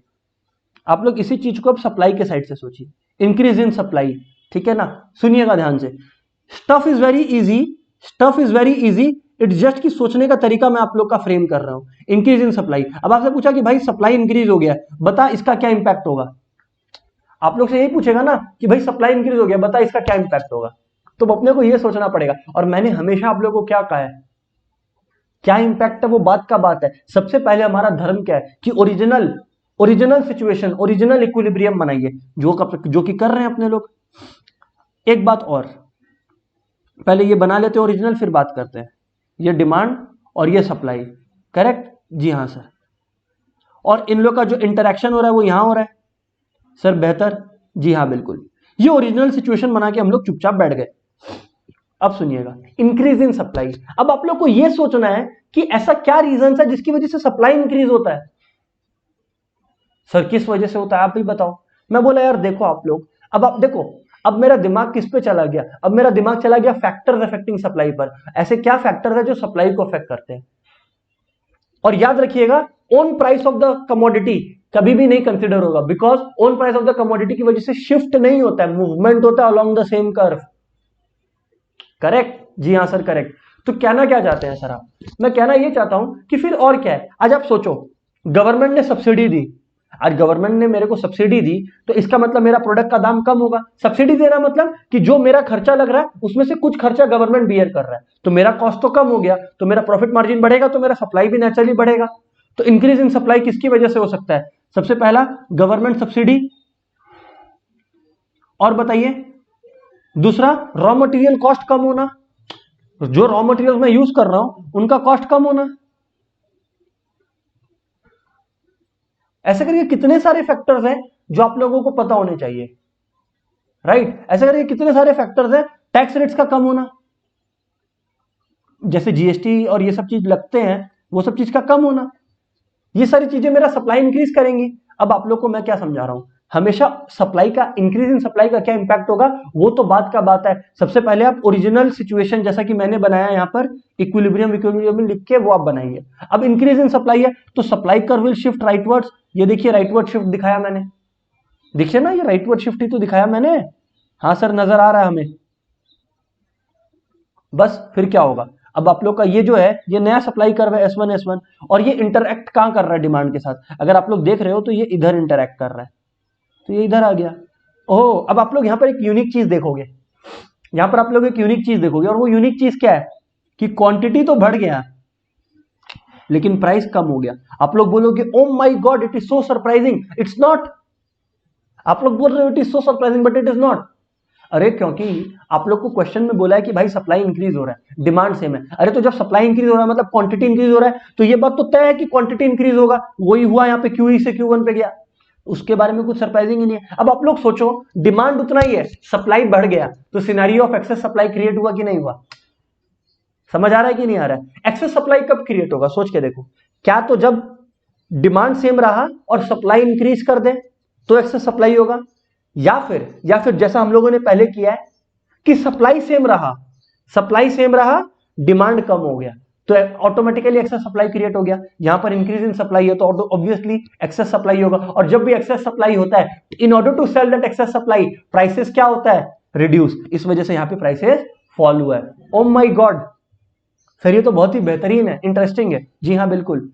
A: आप लोग इसी चीज को अब सप्लाई के साइड से सोचिए, इंक्रीज इन सप्लाई, ठीक है ना? सुनिएगा ध्यान से, stuff is very easy, stuff is very easy, it's just कि सोचने का तरीका मैं आप लोग का फ्रेम कर रहा हूं। इंक्रीज इन सप्लाई, अब आपसे पूछा कि भाई सप्लाई इंक्रीज हो गया, बता इसका क्या इंपैक्ट होगा। आप लोग से यही पूछेगा ना कि भाई सप्लाई इंक्रीज हो गया, बता इसका क्या इंपैक्ट होगा, तो अपने को यह सोचना पड़ेगा। और मैंने हमेशा आप लोगों को क्या कहा है, क्या इंपैक्ट है वो बात का बात है। सबसे पहले हमारा धर्म क्या है कि ओरिजिनल सिचुएशन, ओरिजिनल इक्विलिब्रियम बनाइए, जो कि कर रहे हैं अपने लोग। एक बात और, पहले ये बना लेते हैं ओरिजिनल, फिर बात करते हैं। ये डिमांड और ये सप्लाई, करेक्ट जी हाँ सर। और इन लोग का जो इंटरेक्शन हो रहा है वो यहां हो रहा है सर, बेहतर जी हाँ बिल्कुल। ये ओरिजिनल सिचुएशन बना के हम लोग चुपचाप बैठ गए, अब सुनिएगा, इंक्रीज इन सप्लाई। अब आप लोग को यह सोचना है कि ऐसा क्या रीजन है जिसकी वजह से सप्लाई इंक्रीज होता है। सर किस वजह से होता है आप भी बताओ। मैं बोला यार देखो आप लोग, अब आप देखो, अब मेरा दिमाग किस पे चला गया, अब मेरा दिमाग चला गया फैक्टर्स अफेक्टिंग सप्लाई पर। ऐसे क्या फैक्टर्स है जो सप्लाई को अफेक्ट करते हैं। और याद रखिएगा, own price of the commodity कभी भी नहीं कंसिडर होगा, because own price of the commodity की वजह से शिफ्ट नहीं होता है, मूवमेंट होता है along the same curve. Correct, जी हाँ सर करेक्ट। तो कहना क्या चाहते हैं सर आप, मैं कहना यह चाहता हूं कि फिर और क्या है। आज आप सोचो, गवर्नमेंट ने सब्सिडी दी, आज गवर्नमेंट ने मेरे को सब्सिडी दी, तो इसका मतलब मेरा प्रोडक्ट का दाम कम होगा। सब्सिडी देना मतलब कि जो मेरा खर्चा लग रहा है उसमें से कुछ खर्चा गवर्नमेंट बियर कर रहा है, तो मेरा कॉस्ट तो कम हो गया, तो मेरा प्रॉफिट मार्जिन बढ़ेगा, तो मेरा सप्लाई भी नेचुरली बढ़ेगा। तो इंक्रीज इन सप्लाई किसकी वजह से हो सकता है? सबसे पहला गवर्नमेंट सब्सिडी, और बताइए दूसरा रॉ मटेरियल कॉस्ट कम होना, जो रॉ मटेरियल मैं यूज कर रहा हूं उनका कॉस्ट कम होना। ऐसे करके कितने सारे फैक्टर्स हैं जो आप लोगों को पता होने चाहिए, राइट। ऐसे करके कितने सारे फैक्टर्स हैं। टैक्स रेट्स का कम होना, जैसे जीएसटी और ये सब चीज लगते हैं, वो सब चीज का कम होना, ये सारी चीजें मेरा सप्लाई इंक्रीज करेंगी। अब आप लोग को मैं क्या समझा रहा हूं, हमेशा सप्लाई का, इंक्रीज इन सप्लाई का क्या इंपैक्ट होगा वो तो बात का बात है। सबसे पहले आप ओरिजिनल सिचुएशन जैसा कि मैंने बनाया यहां पर इक्विलिब्रियम लिख के वो आप बनाएंगे। अब इंक्रीज इन सप्लाई है तो सप्लाई कर्व विल शिफ्ट राइटवर्ड्स। ये देखिए राइटवर्ड शिफ्ट दिखाया मैंने, देखिए ना, ये राइटवर्ड शिफ्ट ही तो दिखाया मैंने। हाँ सर नजर आ रहा है हमें। बस फिर क्या होगा, अब आप लोग का ये जो है ये नया सप्लाई कर्व है S1 S1, और ये इंटरएक्ट कहां कर रहा है डिमांड के साथ। अगर आप लोग देख रहे हो तो ये इधर इंटरएक्ट कर रहा है, तो ये इधर आ गया। ओह, अब आप लोग यहां पर एक यूनिक चीज देखोगे, यहां पर आप लोग एक यूनिक चीज देखोगे, और वो यूनिक चीज क्या है कि क्वांटिटी तो बढ़ गया लेकिन प्राइस कम हो गया। आप लोग बोलोगे oh my God it is so surprising, it's not. आप लोग बोल रहे हो it is so surprising but it is not. अरे क्योंकि आप लोग को क्वेश्चन में बोला है कि भाई सप्लाई इंक्रीज हो रहा है, डिमांड सेम है। अरे तो जब सप्लाई इंक्रीज हो रहा है मतलब क्वांटिटी इंक्रीज हो रहा है, तो ये बात तो तय है कि क्वांटिटी इंक्रीज होगा। वही हुआ यहाँ पे QE से Q1 पे गया, उसके बारे में कुछ सरप्राइजिंग ही नहीं है। अब आप लोग सोचो, डिमांड उतना ही है, सप्लाई बढ़ गया, तो scenario of excess supply create हुआ कि नहीं हुआ? समझ आ रहा है कि नहीं आ रहा है? एक्सेस सप्लाई कब क्रिएट होगा सोच के देखो, क्या तो जब डिमांड सेम रहा और सप्लाई इंक्रीज कर दे तो एक्सेस सप्लाई होगा, या फिर जैसा हम लोगों ने पहले किया है कि सप्लाई सेम रहा डिमांड कम हो गया तो ऑटोमेटिकली एक्सेस सप्लाई क्रिएट हो गया। यहां पर इंक्रीज इन सप्लाई है तो ऑब्वियसली एक्सेस सप्लाई होगा, और जब भी एक्सेस सप्लाई होता है in order to sell that excess supply prices क्या होता है? रिड्यूस। इस वजह से यहां पे प्राइसेस फॉल हुआ है। ओ माय गॉड सर ये तो बहुत ही बेहतरीन है, इंटरेस्टिंग है। जी हाँ बिल्कुल।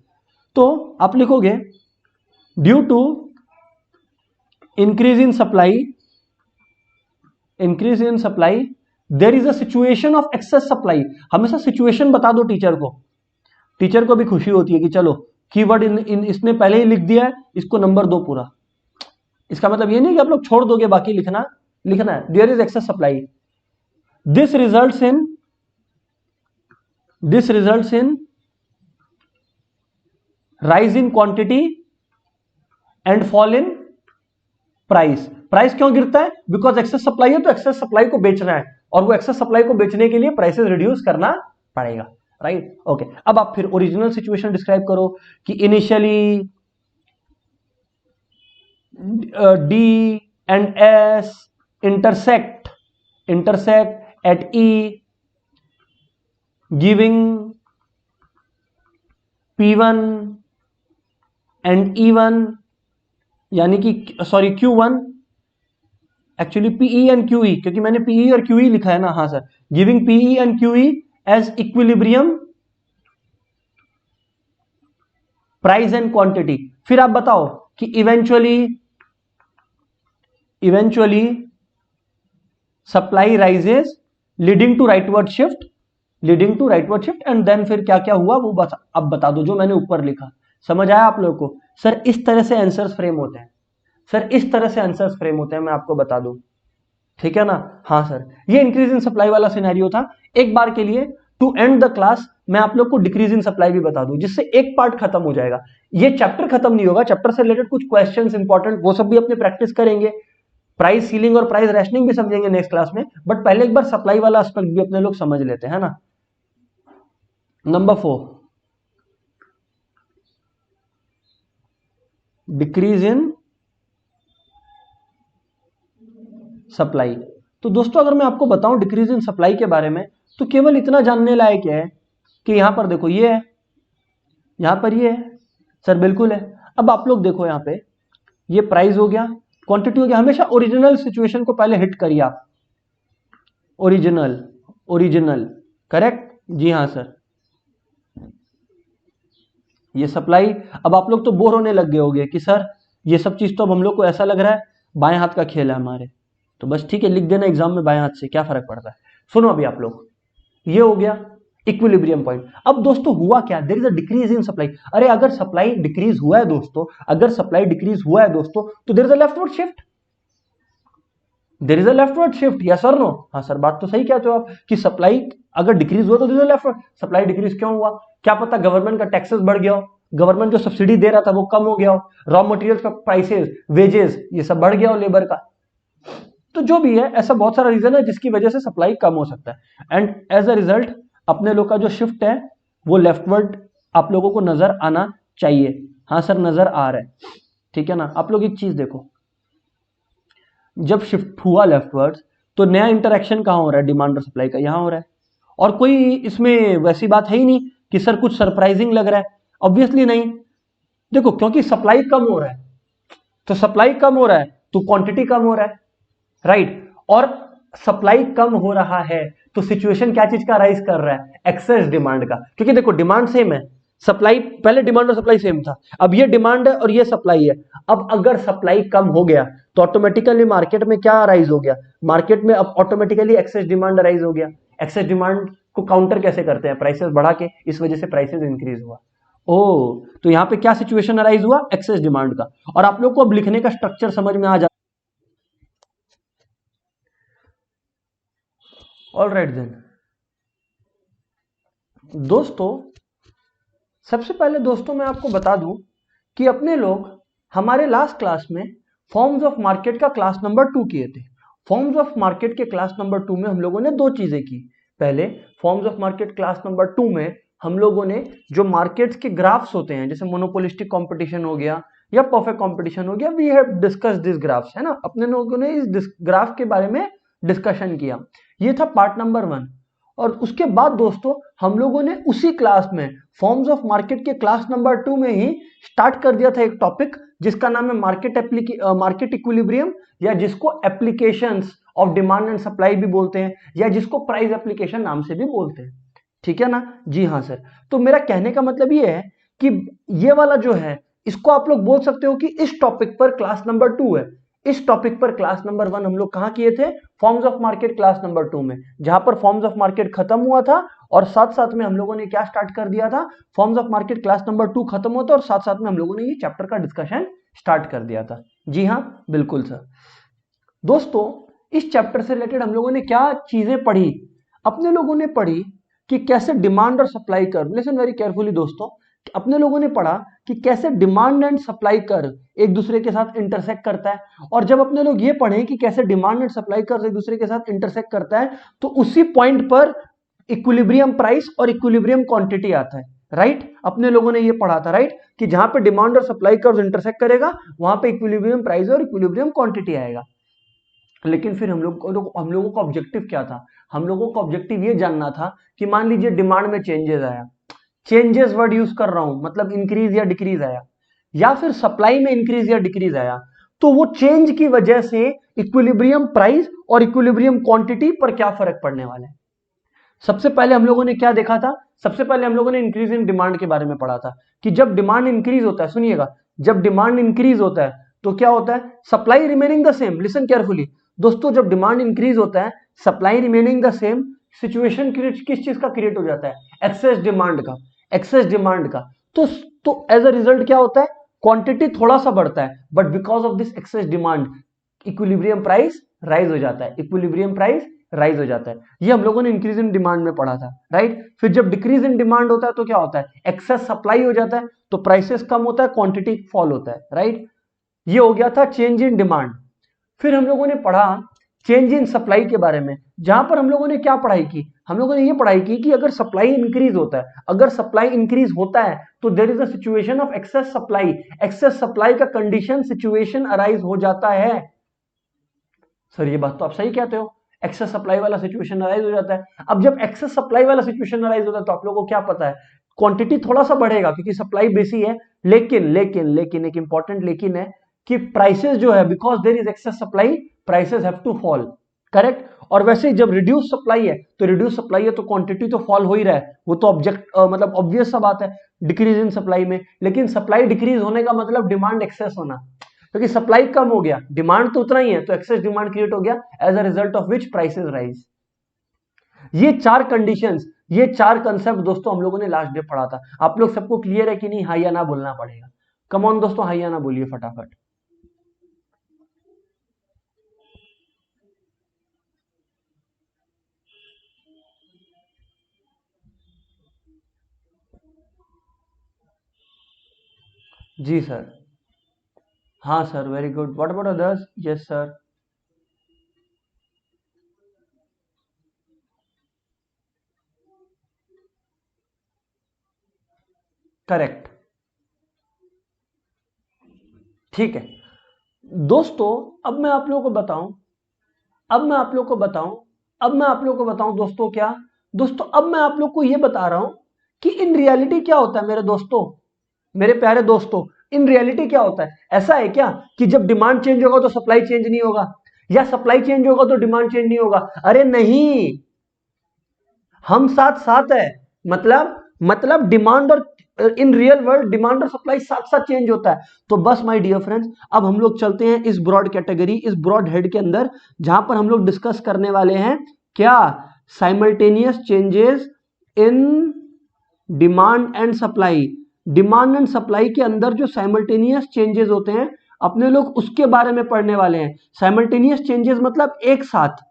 A: तो आप लिखोगे due to increase in supply there is a situation of excess supply. हमेशा सिचुएशन बता दो टीचर को भी खुशी होती है कि चलो कीवर्ड इसने पहले ही लिख दिया है, इसको नंबर दो पूरा। इसका मतलब ये नहीं कि आप लोग छोड़ दोगे बाकी लिखना है। There is excess supply, this results in rise in quantity and fall in price. Price क्यों गिरता है? बिकॉज एक्सेस सप्लाई है, तो एक्सेस सप्लाई को बेचना है, और वो एक्सेस सप्लाई को बेचने के लिए प्राइसेस रिड्यूस करना पड़ेगा, राइट। ओके, अब आप फिर ओरिजिनल सिचुएशन डिस्क्राइब करो कि initially D and S intersect at E giving P1 and E1, यानी कि sorry Q1, actually PE and QE, क्योंकि मैंने PE और QE लिखा है ना। हाँ sir, giving PE and QE as equilibrium price and quantity. फिर आप बताओ कि eventually supply rises leading to rightward shift and then फिर क्या क्या हुआ वो बस अब बता दो जो मैंने ऊपर लिखा। समझ आया आप लोगों को? सर इस तरह से आंसर्स फ्रेम होते हैं, मैं आपको बता दूं, ठीक है ना। हाँ सर, ये इंक्रीज इन सप्लाई वाला सिनेरियो था। एक बार के लिए टू एंड द क्लास मैं आप लोग को डिक्रीज इन सप्लाई भी बता दूं, जिससे एक पार्ट खत्म हो जाएगा। ये चैप्टर खत्म नहीं होगा, चैप्टर से रिलेटेड कुछ क्वेश्चंस इंपॉर्टेंट वो सब भी अपने प्रैक्टिस करेंगे, प्राइस सीलिंग और प्राइस रैशनिंग भी समझेंगे नेक्स्ट क्लास में, बट पहले एक बार सप्लाई वाला एस्पेक्ट भी अपने लोग समझ लेते हैं ना। Number 4, decrease in supply. तो दोस्तों अगर मैं आपको बताऊं डिक्रीज इन सप्लाई के बारे में, तो केवल इतना जानने लायक है कि यहां पर देखो ये है, यहां पर ये है सर, बिल्कुल है। अब आप लोग देखो यहां पे ये प्राइस हो गया, क्वांटिटी हो गया। हमेशा ओरिजिनल सिचुएशन को पहले हिट करिए आप, ओरिजिनल, ओरिजिनल, करेक्ट, जी हाँ सर। ये सप्लाई। अब आप लोग तो बोर होने लग गए होंगे कि सर ये सब चीज तो अब हम लोग को ऐसा लग रहा है बाएं हाथ का खेल है हमारे, तो बस ठीक है लिख देना एग्जाम में बाएं हाथ से, क्या फर्क पड़ता है। सुनो अभी आप लोग, ये हो गया इक्विलिब्रियम पॉइंट। अब दोस्तों हुआ क्या, there is a decrease in supply. अरे अगर सप्लाई डिक्रीज हुआ है दोस्तों, अगर सप्लाई डिक्रीज हुआ है दोस्तों, तो there is a leftward shift, there is a leftward shift, yes और नो। हाँ सर बात तो सही कहते हो आप कि सप्लाई अगर डिक्रीज हुआ तो there is a leftward. Supply decrease क्यों हुआ, क्या पता गवर्नमेंट का टैक्सेस बढ़ गया हो, गवर्नमेंट जो सब्सिडी दे रहा था वो कम हो गया हो, रॉ मटेरियल का प्राइसेस, वेजेस, ये सब बढ़ गया हो लेबर का। तो जो भी है ऐसा बहुत सारा रीजन है जिसकी वजह से सप्लाई कम हो सकता है, एंड एज अ रिजल्ट अपने लोग का जो शिफ्ट है वो लेफ्टवर्ड आप लोगों को नजर आना चाहिए। हाँ सर नजर आ रहा है, ठीक है ना। आप लोग एक चीज देखो, जब शिफ्ट हुआ लेफ्टवर्ड तो नया इंटरेक्शन कहां हो रहा है, डिमांड और सप्लाई का, यहां हो रहा है। और कोई इसमें वैसी बात है ही नहीं कि सर कुछ सरप्राइजिंग लग रहा है, ऑब्वियसली नहीं। देखो क्योंकि सप्लाई कम हो रहा है, तो सप्लाई कम हो रहा है तो क्वांटिटी कम हो रहा है, राइट। और सप्लाई कम हो रहा है तो सिचुएशन क्या चीज का राइज कर रहा है, एक्सेस डिमांड का। क्योंकि देखो डिमांड सेम है, सप्लाई पहले डिमांड और सप्लाई सेम था, अब ये डिमांड है और ये सप्लाई है। अब अगर सप्लाई कम हो गया तो ऑटोमेटिकली मार्केट में क्या राइज हो गया, मार्केट में अब ऑटोमेटिकली एक्सेस डिमांड राइज हो गया। एक्सेस डिमांड को काउंटर कैसे करते हैं, प्राइसेस बढ़ा के, इस वजह से प्राइसेस इंक्रीज हुआ। ओ तो यहां पे क्या सिचुएशन राइज हुआ, एक्सेस डिमांड का। और आप लोग को अब लिखने का स्ट्रक्चर समझ में आ जा, ऑल राइट देन। दोस्तों सबसे पहले दोस्तों मैं आपको बता दूं कि अपने लोग हमारे लास्ट क्लास में फॉर्म्स ऑफ मार्केट का क्लास नंबर 2 किए थे। फॉर्म्स ऑफ मार्केट के क्लास नंबर 2 में हम लोगों ने दो चीजें की। पहले forms of market class number 2 में हम लोगों ने जो मार्केट्स के ग्राफ्स होते हैं, जैसे मोनोपोलिस्टिक कंपटीशन हो गया या परफेक्ट कंपटीशन हो गया, we have discuss this graphs, है ना। अपने लोगों ने इस ग्राफ के बारे में डिस्कशन किया। ये था पार्ट नंबर 1। और उसके बाद दोस्तों हम लोगों ने उसी क्लास में फॉर्म्स ऑफ मार्केट के क्लास नंबर 2 में ही स्टार्ट कर दिया था एक टॉपिक जिसका नाम है मार्केट इक्विलिब्रियम, या जिसको applications of demand and supply भी बोलते हैं, या जिसको प्राइस एप्लीकेशन नाम से भी बोलते हैं, ठीक है ना। जी हाँ सर। तो मेरा कहने का मतलब ये है कि ये वाला जो है इसको आप लोग बोल सकते हो कि इस टॉपिक पर क्लास नंबर 2 है। इस टॉपिक पर क्लास नंबर 1 हम लोग कहां किए थे, forms of market class number 2 में, जहां पर फॉर्म्स ऑफ मार्केट खत्म हुआ था और साथ साथ में हम लोगों ने क्या स्टार्ट कर दिया था, forms of market class number 2 खत्म हुआ था और साथ साथ में हम लोगों ने ये चैप्टर का डिस्कशन स्टार्ट कर दिया था। जी हाँ बिल्कुल सर। दोस्तों इस चैप्टर से रिलेटेड हम लोगों ने क्या चीजें पढ़ी, अपने लोगों ने पढ़ी कि कैसे डिमांड और supply curve, listen very carefully दोस्तों, अपने लोगों ने पढ़ा कि कैसे डिमांड एंड सप्लाई कर्व एक दूसरे के साथ इंटरसेक्ट करता है। और जब अपने लोग ये पढ़े कि कैसे डिमांड एंड सप्लाई कर्व एक दूसरे के साथ इंटरसेक्ट करता है, तो उसी पॉइंट पर इक्विलिब्रियम प्राइस और इक्विलिब्रियम क्वांटिटी आता है, राइट। अपने लोगों ने ये पढ़ा था, राइट, कि जहां पे डिमांड और सप्लाई कर्व इंटरसेक्ट करेगा वहां पे इक्विलिब्रियम प्राइस और इक्विलिब्रियम क्वांटिटी आएगा। लेकिन फिर हम लोगों का ऑब्जेक्टिव क्या था, हम लोगों का ऑब्जेक्टिव ये जानना था कि मान लीजिए डिमांड में चेंजेस आया, चेंजेस वर्ड यूज कर रहा हूं, मतलब इंक्रीज या डिक्रीज आया, या फिर सप्लाई में इंक्रीज या डिक्रीज आया, तो वो चेंज की वजह से इक्विलिब्रियम प्राइस और इक्विलिब्रियम क्वांटिटी पर क्या फर्क पड़ने वाला है। सबसे पहले हम लोगों ने क्या देखा था, सबसे पहले हम लोगों ने इंक्रीज इन डिमांड के बारे में पढ़ा था कि जब डिमांड इंक्रीज होता है, सुनिएगा, जब डिमांड इंक्रीज होता है तो क्या होता है, supply remaining the same, listen carefully दोस्तों, जब डिमांड इंक्रीज होता है supply remaining the same, situation किस चीज का क्रिएट हो जाता है, एक्सेस डिमांड का, एक्सेस डिमांड का। तो एज अ रिजल्ट क्या होता है, क्वांटिटी थोड़ा सा बढ़ता है, but because of this excess demand equilibrium price rise हो जाता है, इक्विलिब्रियम प्राइस राइज हो जाता है। ये हम लोगों ने इंक्रीज इन डिमांड में पढ़ा था, राइट। फिर जब डिक्रीज इन डिमांड होता है तो क्या होता है, एक्सेस सप्लाई हो जाता है, तो प्राइसेस कम होता है, क्वांटिटी फॉल होता है, राइट। ये हो गया था चेंज इन डिमांड। फिर हम लोगों ने पढ़ा चेंज इन सप्लाई के बारे में, जहां पर हम लोगों ने क्या पढ़ाई की, हम लोगों ने ये पढ़ाई की कि अगर सप्लाई इंक्रीज होता है, अगर सप्लाई इंक्रीज होता है तो there is a situation of excess supply, excess supply का कंडीशन सिचुएशन अराइज हो जाता है। सर ये बात तो आप सही कहते हो, एक्सेस सप्लाई वाला सिचुएशन अराइज हो जाता है। अब जब एक्सेस सप्लाई वाला सिचुएशन अराइज होता है तो आप लोगों को क्या पता है, क्वांटिटी थोड़ा सा बढ़ेगा क्योंकि सप्लाई बेसी है, लेकिन लेकिन लेकिन एक इंपॉर्टेंट लेकिन है कि प्राइसेस जो है, because there is excess supply, prices have to fall, correct. और वैसे ही जब रिड्यूस सप्लाई है तो रिड्यूस सप्लाई है तो क्वांटिटी तो फॉल हो ही रहा है, वो तो मतलब ऑब्वियस सा बात है डिक्रीज इन सप्लाई में। लेकिन सप्लाई डिक्रीज होने का मतलब डिमांड एक्सेस होना, क्योंकि सप्लाई कम हो गया, डिमांड तो उतना ही है, तो एक्सेस डिमांड क्रिएट हो गया, as a result of which prices rise. ये चार कंडीशंस, ये चार कंसेप्ट दोस्तों हम लोगों ने लास्ट डे पढ़ा था। आप लोग सबको क्लियर है कि नहीं? हाँ या ना बोलना पड़ेगा। कम ऑन दोस्तों, हाँ या ना बोलिए फटाफट। जी सर, हाँ sir, very good. What about others? Yes sir, correct, ठीक है दोस्तों। अब मैं आप लोगों को बताऊं, अब मैं आप लोग को बताऊं, अब मैं आप लोग को बताऊं दोस्तों, क्या दोस्तों, अब मैं आप लोग को यह बता रहा हूं कि इन रियलिटी क्या होता है मेरे दोस्तों, मेरे प्यारे दोस्तों। इन रियलिटी क्या होता है? ऐसा है क्या कि जब डिमांड चेंज होगा तो सप्लाई चेंज नहीं होगा, या सप्लाई चेंज होगा तो डिमांड चेंज नहीं होगा? अरे नहीं, हम साथ साथ है। मतलब डिमांड और इन रियल वर्ल्ड डिमांड और सप्लाई साथ साथ चेंज होता है। तो बस माय डियर फ्रेंड्स, अब हम लोग चलते हैं इस ब्रॉड कैटेगरी, इस ब्रॉड हेड के अंदर, जहां पर हम लोग डिस्कस करने वाले हैं क्या, simultaneous changes in demand and supply. Demand and supply के अंदर जो साइमल्टेनियस चेंजेस होते हैं, अपने लोग उसके बारे में पढ़ने वाले हैं। साइमल्टेनियस चेंजेस मतलब एक साथ।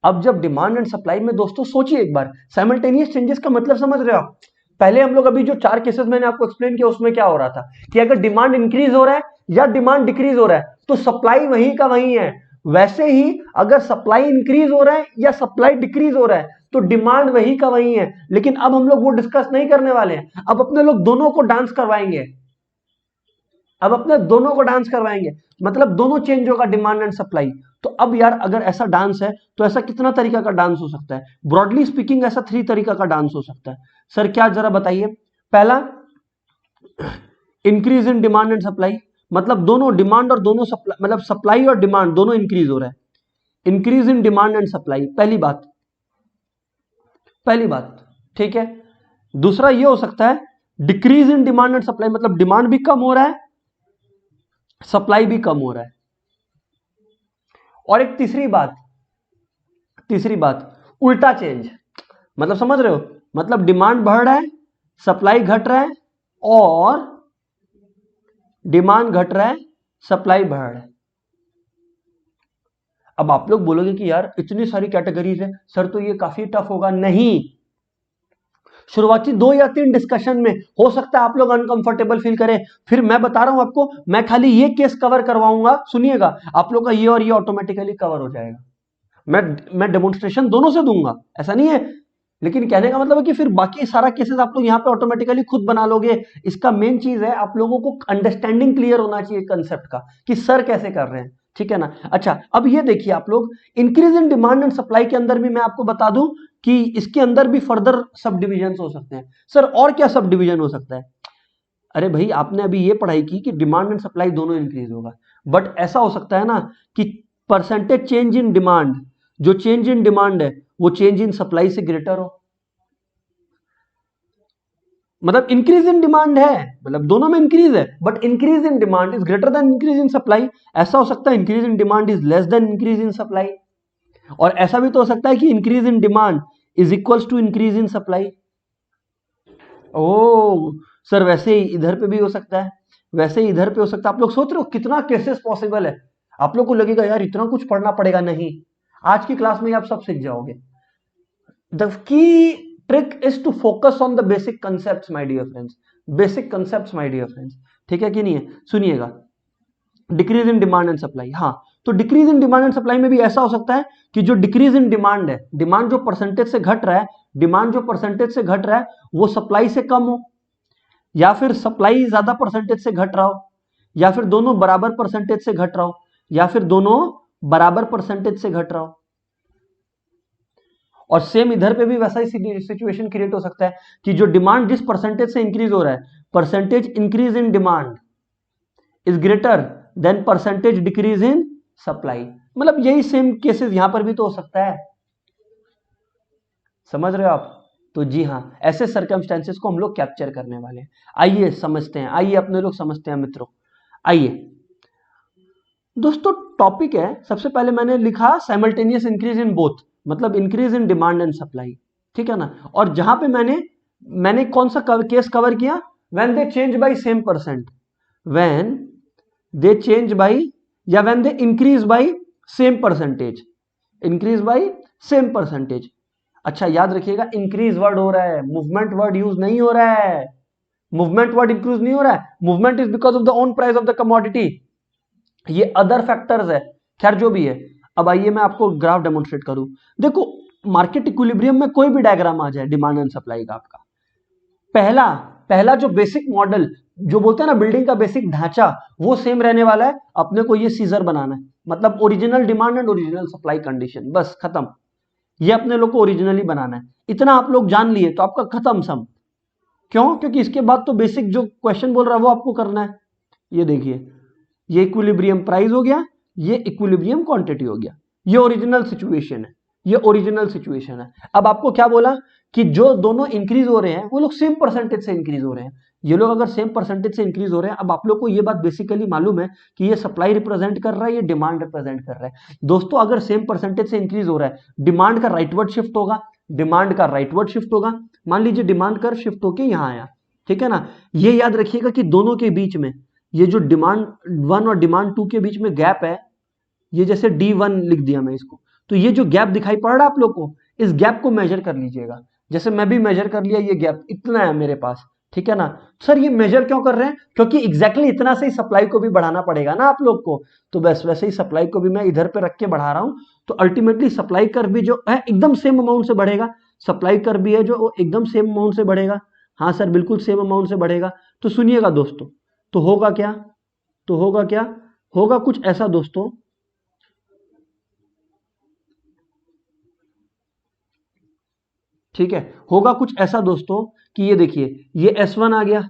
A: अब जब डिमांड एंड सप्लाई में दोस्तों सोचिए एक बार, साइमल्टेनियस चेंजेस का मतलब समझ रहे हो आप? पहले हम लोग अभी जो चार केसेस मैंने आपको एक्सप्लेन किया उसमें क्या हो रहा था कि अगर डिमांड इंक्रीज हो रहा है या डिमांड डिक्रीज हो रहा है तो सप्लाई वहीं का वहीं है। वैसे ही अगर सप्लाई इंक्रीज हो रहा है या सप्लाई डिक्रीज हो रहा है तो डिमांड वहीं का वहीं है। लेकिन अब हम लोग वो डिस्कस नहीं करने वाले हैं, अब अपने लोग दोनों को डांस करवाएंगे, अब अपने दोनों को डांस करवाएंगे, मतलब दोनों चेंज होगा, डिमांड एंड सप्लाई। तो अब यार अगर ऐसा डांस है तो ऐसा कितना तरीका का डांस हो सकता है? ब्रॉडली स्पीकिंग ऐसा 3 तरीका का डांस हो सकता है। सर क्या, जरा बताइए। पहला, increase in demand and supply, मतलब दोनों डिमांड और दोनों सप्लाई, मतलब सप्लाई और डिमांड दोनों इंक्रीज हो रहा है, increase in demand and supply, पहली बात, पहली बात, ठीक है। दूसरा ये हो सकता है decrease in demand and supply, मतलब डिमांड भी कम हो रहा है, सप्लाई भी कम हो रहा है। और एक तीसरी बात, तीसरी बात, उल्टा चेंज, मतलब समझ रहे हो, मतलब डिमांड बढ़ रहा है, सप्लाई घट रहा है, और डिमांड घट रहा है, सप्लाई बढ़ रहा है। अब आप लोग बोलोगे कि यार इतनी सारी कैटेगरीज है सर, तो ये काफी टफ होगा। नहीं, शुरुआती 2 या 3 डिस्कशन में हो सकता है आप लोग अनकंफर्टेबल फील करें, फिर मैं बता रहा हूं आपको, मैं खाली ये केस कवर करवाऊंगा, सुनिएगा, आप लोग का ये और ये ऑटोमेटिकली कवर हो जाएगा। मैं डेमोन्स्ट्रेशन दोनों से दूंगा, ऐसा नहीं है, लेकिन कहने का मतलब है कि फिर बाकी सारा केसेस आप लोग यहाँ पे ऑटोमेटिकली खुद बना लोगे। इसका मेन चीज है आप लोगों को अंडरस्टैंडिंग क्लियर होना चाहिए कंसेप्ट का कि सर कैसे कर रहे हैं, ठीक है ना। अच्छा, अब ये देखिए आप लोग, increase in demand and supply के अंदर भी मैं आपको बता दूं कि इसके अंदर भी फर्दर सब डिविजन हो सकते हैं। सर और क्या सब डिविजन हो सकता है? अरे भाई आपने अभी ये पढ़ाई की कि डिमांड एंड सप्लाई दोनों इंक्रीज होगा, बट ऐसा हो सकता है ना कि परसेंटेज चेंज इन डिमांड, जो चेंज इन डिमांड है वो चेंज इन सप्लाई से ग्रेटर हो, मतलब इंक्रीज इन डिमांड है, मतलब दोनों में इंक्रीज है, but increase in demand is greater than increase in supply. ऐसा हो सकता है increase in demand is less than increase in supply, और ऐसा भी तो हो सकता है कि increase in demand is equals to increase in supply. ओ सर, वैसे ही इधर पे भी हो सकता है, वैसे ही इधर पे हो सकता है। आप लोग सोच रहे हो कितना केसेस पॉसिबल है? आप लोग को लगेगा यार इतना कुछ पढ़ना पड़ेगा, नहीं, आज की क्लास में आप सब सीख जाओगे। The key trick is to focus on the basic concept my dear friends, basic concept my dear friends, ठीक है कि नहीं है? सुनिएगा, decrease in demand and supply, हाँ, तो decrease in demand and supply में भी ऐसा हो सकता है कि जो डिक्रीज इन डिमांड है, डिमांड जो परसेंटेज से घट रहा है, डिमांड जो परसेंटेज से घट रहा है वो सप्लाई से कम हो, या फिर सप्लाई ज्यादा परसेंटेज से घट रहा हो, या फिर दोनों बराबर परसेंटेज से घट रहा हो, या फिर दोनों बराबर परसेंटेज से घट रहा हो। और सेम इधर पे भी वैसा ही सिचुएशन क्रिएट हो सकता है कि जो डिमांड जिस परसेंटेज से इंक्रीज हो रहा है, percentage increase in demand is greater then percentage decrease in supply. मतलब यही सेम केसेस यहां पर भी तो हो सकता है, समझ रहे हो आप? तो जी हाँ, ऐसे सर्कमस्टेंसेस को हम लोग कैप्चर करने वाले हैं। आइए समझते हैं, आइए अपने लोग समझते हैं मित्रों। आइए दोस्तों, टॉपिक है, सबसे पहले मैंने लिखा साइमल्टेनियस इंक्रीज इन बोथ, मतलब increase in demand and supply, ठीक है ना। और जहां पे मैंने कौन सा केस कवर किया, when they change by same percent, when they change by या when they increase by same percentage, increase by same percentage. अच्छा याद रखिएगा, इंक्रीज वर्ड हो रहा है, मूवमेंट वर्ड यूज नहीं हो रहा है, मूवमेंट वर्ड इंक्रीज नहीं हो रहा है। Movement is because of the own price of the commodity, ये अदर फैक्टर्स है, खैर जो भी है। अब आइए मैं आपको ग्राफ डेमोन्स्ट्रेट करूं। देखो मार्केट इक्विलिब्रियम में कोई भी डायग्राम आ जाए डिमांड एंड सप्लाई का, आपका पहला जो बेसिक मॉडल जो बोलते हैं ना, बिल्डिंग का बेसिक ढांचा, वो सेम रहने वाला है। अपने को ये सीजर बनाना है, मतलब original demand and original supply condition, बस खत्म। ये अपने लोग को ओरिजिनली बनाना है, इतना आप लोग जान लिए तो आपका खत्म सम। क्यों? क्योंकि इसके बाद तो बेसिक जो क्वेश्चन बोल रहा है वो आपको करना है। ये देखिए, ये इक्विलिब्रियम प्राइस हो गया, ये इक्विलिब्रियम क्वांटिटी हो गया, ये ओरिजिनल सिचुएशन है, ये ओरिजिनल सिचुएशन है। अब आपको क्या बोला कि जो दोनों इंक्रीज हो रहे हैं वो लोग सेम परसेंटेज से इंक्रीज हो रहे हैं। ये लोग अगर सेम परसेंटेज से इंक्रीज हो रहे हैं, अब आप लोग को ये बात बेसिकली मालूम है कि ये सप्लाई रिप्रेजेंट कर रहा है, ये डिमांड रिप्रेजेंट कर रहा है। दोस्तों अगर सेम परसेंटेज से इंक्रीज हो रहा है, डिमांड का राइटवर्ड शिफ्ट होगा, डिमांड का राइटवर्ड शिफ्ट होगा। मान लीजिए डिमांड कर शिफ्ट होके यहां आया, ठीक है ना। ये याद रखिएगा कि दोनों के बीच में ये जो डिमांड 1 और डिमांड 2 के बीच में गैप है, ये जैसे D1 लिख दिया मैं इसको, तो ये जो गैप दिखाई पड़ रहा है आप लोग को, इस गैप को मेजर कर लीजिएगा। जैसे मैं भी मेजर कर लिया, ये गैप इतना है मेरे पास, ठीक है ना। सर ये मेजर क्यों कर रहे हैं? क्योंकि एग्जैक्टली इतना से ही सप्लाई को भी बढ़ाना पड़ेगा ना आप लोग को, तो बस वैसे ही सप्लाई को भी मैं इधर पे रख के बढ़ा रहा हूं। तो अल्टीमेटली सप्लाई कर भी जो है एकदम सेम अमाउंट से बढ़ेगा, सप्लाई कर भी है जो एकदम सेम अमाउंट से बढ़ेगा। हाँ सर बिल्कुल सेम अमाउंट से बढ़ेगा। तो सुनिएगा दोस्तों, तो होगा क्या, तो होगा क्या, होगा कुछ ऐसा दोस्तों, ठीक है, होगा कुछ ऐसा दोस्तों कि ये देखिए, ये S1 आ गया,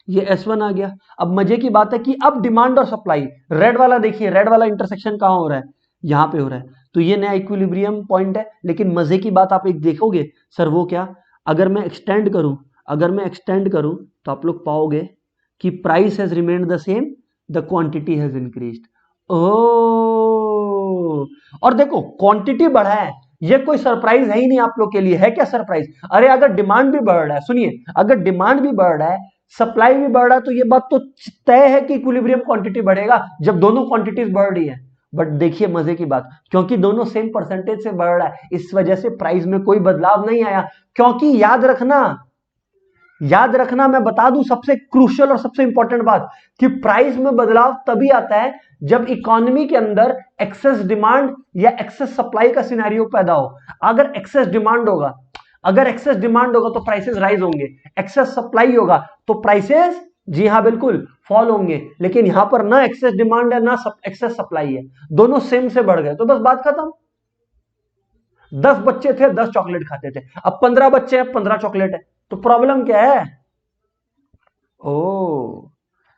A: ये S1 आ गया। अब मजे की बात है कि अब डिमांड और सप्लाई, रेड वाला देखिए, रेड वाला इंटरसेक्शन कहां हो रहा है, यहां पे हो रहा है। तो ये नया इक्विलिब्रियम पॉइंट है। लेकिन मजे की बात आप एक देखोगे, सर वो क्या, अगर मैं एक्सटेंड करूं, अगर मैं एक्सटेंड करूं तो आप लोग पाओगे कि price has remained the same, the quantity has increased. ओ, और देखो क्वांटिटी बढ़ा है, ये कोई सरप्राइज है ही नहीं आप लोग के लिए, है क्या सरप्राइज? अरे अगर डिमांड भी बढ़ रहा है, सुनिए, अगर डिमांड भी बढ़ रहा है, सप्लाई भी बढ़ रहा है, तो ये बात तो तय है कि इक्विलिब्रियम क्वांटिटी बढ़ेगा जब दोनों क्वांटिटीज बढ़ रही है। बट देखिए मजे की बात, क्योंकि दोनों सेम परसेंटेज से बढ़ रहा है, इस वजह से प्राइस में कोई बदलाव नहीं आया। क्योंकि याद रखना, मैं बता दूं सबसे क्रूशियल और सबसे इंपॉर्टेंट बात, कि प्राइस में बदलाव तभी आता है जब इकोनॉमी के अंदर एक्सेस डिमांड या एक्सेस सप्लाई का सिनेरियो पैदा हो। अगर एक्सेस डिमांड होगा, तो प्राइसेस राइज होंगे, एक्सेस सप्लाई होगा तो प्राइसेस, जी हाँ बिल्कुल, फॉल होंगे। लेकिन यहां पर ना एक्सेस डिमांड है ना एक्सेस सप्लाई है, दोनों सेम से बढ़ गए, तो बस बात खत्म। 10 बच्चे थे 10 चॉकलेट खाते थे, अब 15 बच्चे हैं 15 चॉकलेट है, तो प्रॉब्लम क्या है? ओ